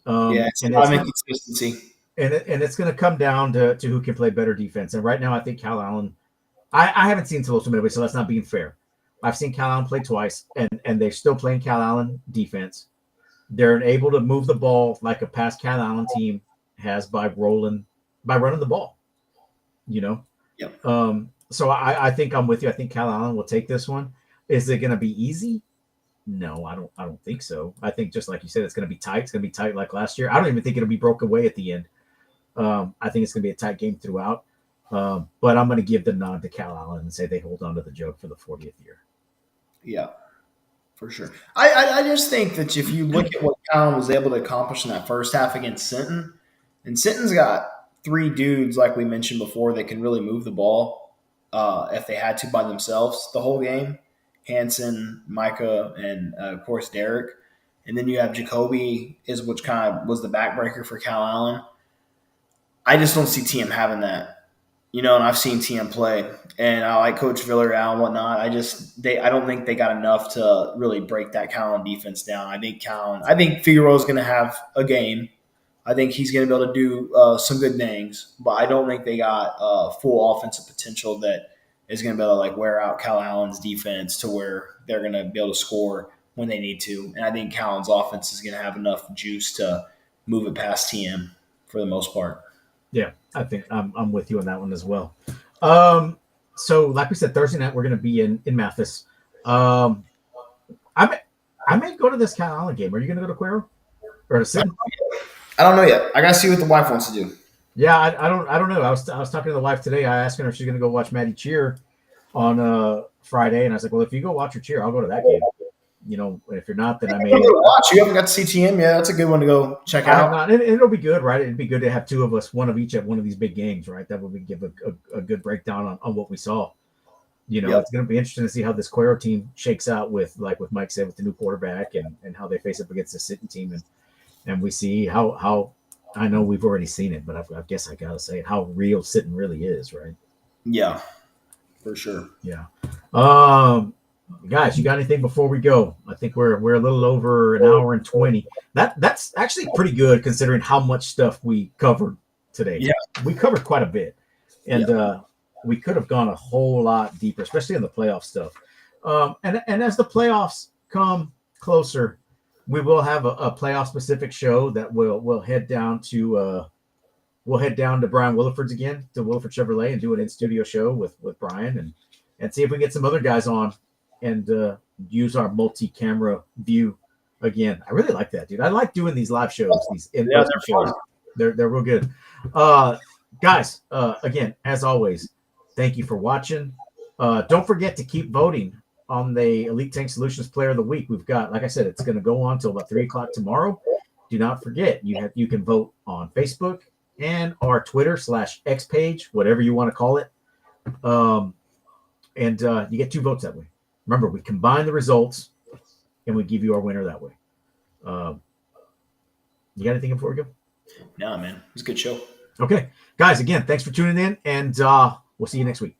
It's consistency. And it's going to come down to who can play better defense. And right now, I think Cal Allen – I haven't seen Tuloso Midway, so that's not being fair. I've seen Cal Allen play twice, and they're still playing Cal Allen defense. They're able to move the ball like a past Cal Allen team has by running the ball, Yep. So I think I'm with you. I think Cal Allen will take this one. Is it going to be easy? No, I don't think so. I think just like you said, it's going to be tight. It's going to be tight like last year. I don't even think it'll be broken away at the end. I think it's going to be a tight game throughout. But I'm going to give the nod to Cal Allen and say they hold on to the joke for the 40th year. Yeah, for sure. I just think that if you look at what Cal Allen was able to accomplish in that first half against Sinton, and Sinton's got three dudes, like we mentioned before, that can really move the ball if they had to by themselves the whole game. Hanson, Micah, and of course Derek. And then you have Jacoby, which kind of was the backbreaker for Cal Allen. I just don't see TM having that, and I've seen TM play, and I like Coach Villarreal and whatnot. I don't think they got enough to really break that Cal Allen defense down. I think Figueroa is going to have a game. I think he's going to be able to do some good things, but I don't think they got full offensive potential that is going to be able to wear out Cal Allen's defense to where they're going to be able to score when they need to. And I think Cal Allen's offense is going to have enough juice to move it past TM for the most part. Yeah, I think I'm with you on that one as well. So like we said, Thursday night we're going to be in Mathis. I may go to this Cal Allen game. Are you going to go to Cuero or to Sinton? I don't know yet. I got to see what the wife wants to do. Yeah, I don't know. I was talking to the wife today. I asked her if she's going to go watch Maddie cheer on Friday, and I was like, "Well, if you go watch her cheer, I'll go to that game." If you're not, then I may watch. You haven't got to see TM yet. That's a good one to go check out. It'll be good, right? It'd be good to have two of us, one of each at one of these big games, right? That would give a good breakdown on what we saw. It's going to be interesting to see how this Cuero team shakes out with Mike said, with the new quarterback and how they face up against the Sinton team, and we see how. I know we've already seen it, but I guess I gotta say it, how real Sinton really is, right? Yeah, for sure. Yeah. Guys, you got anything before we go? I think we're a little over an hour and 20. That's actually pretty good considering how much stuff we covered today. Yeah, we covered quite a bit, and we could have gone a whole lot deeper, especially in the playoff stuff. And as the playoffs come closer, we will have a playoff specific show that we'll head down to Brian Williford's again, to Williford Chevrolet, and do an in studio show with Brian and see if we get some other guys on and use our multi-camera view again. I really like that, dude. I like doing these live shows, these in-person shows. They're real good. Guys, again, as always, thank you for watching. Don't forget to keep voting on the Elite Tank Solutions Player of the Week. We've got, like I said, it's going to go on till about 3:00 tomorrow. do not forget, you can vote on Facebook and our Twitter /X page, whatever you want to call it. And you get 2 votes that way. Remember, we combine the results and we give you our winner that way. You got anything before we go? No, man. It was a good show. Okay. Guys, again, thanks for tuning in, and we'll see you next week.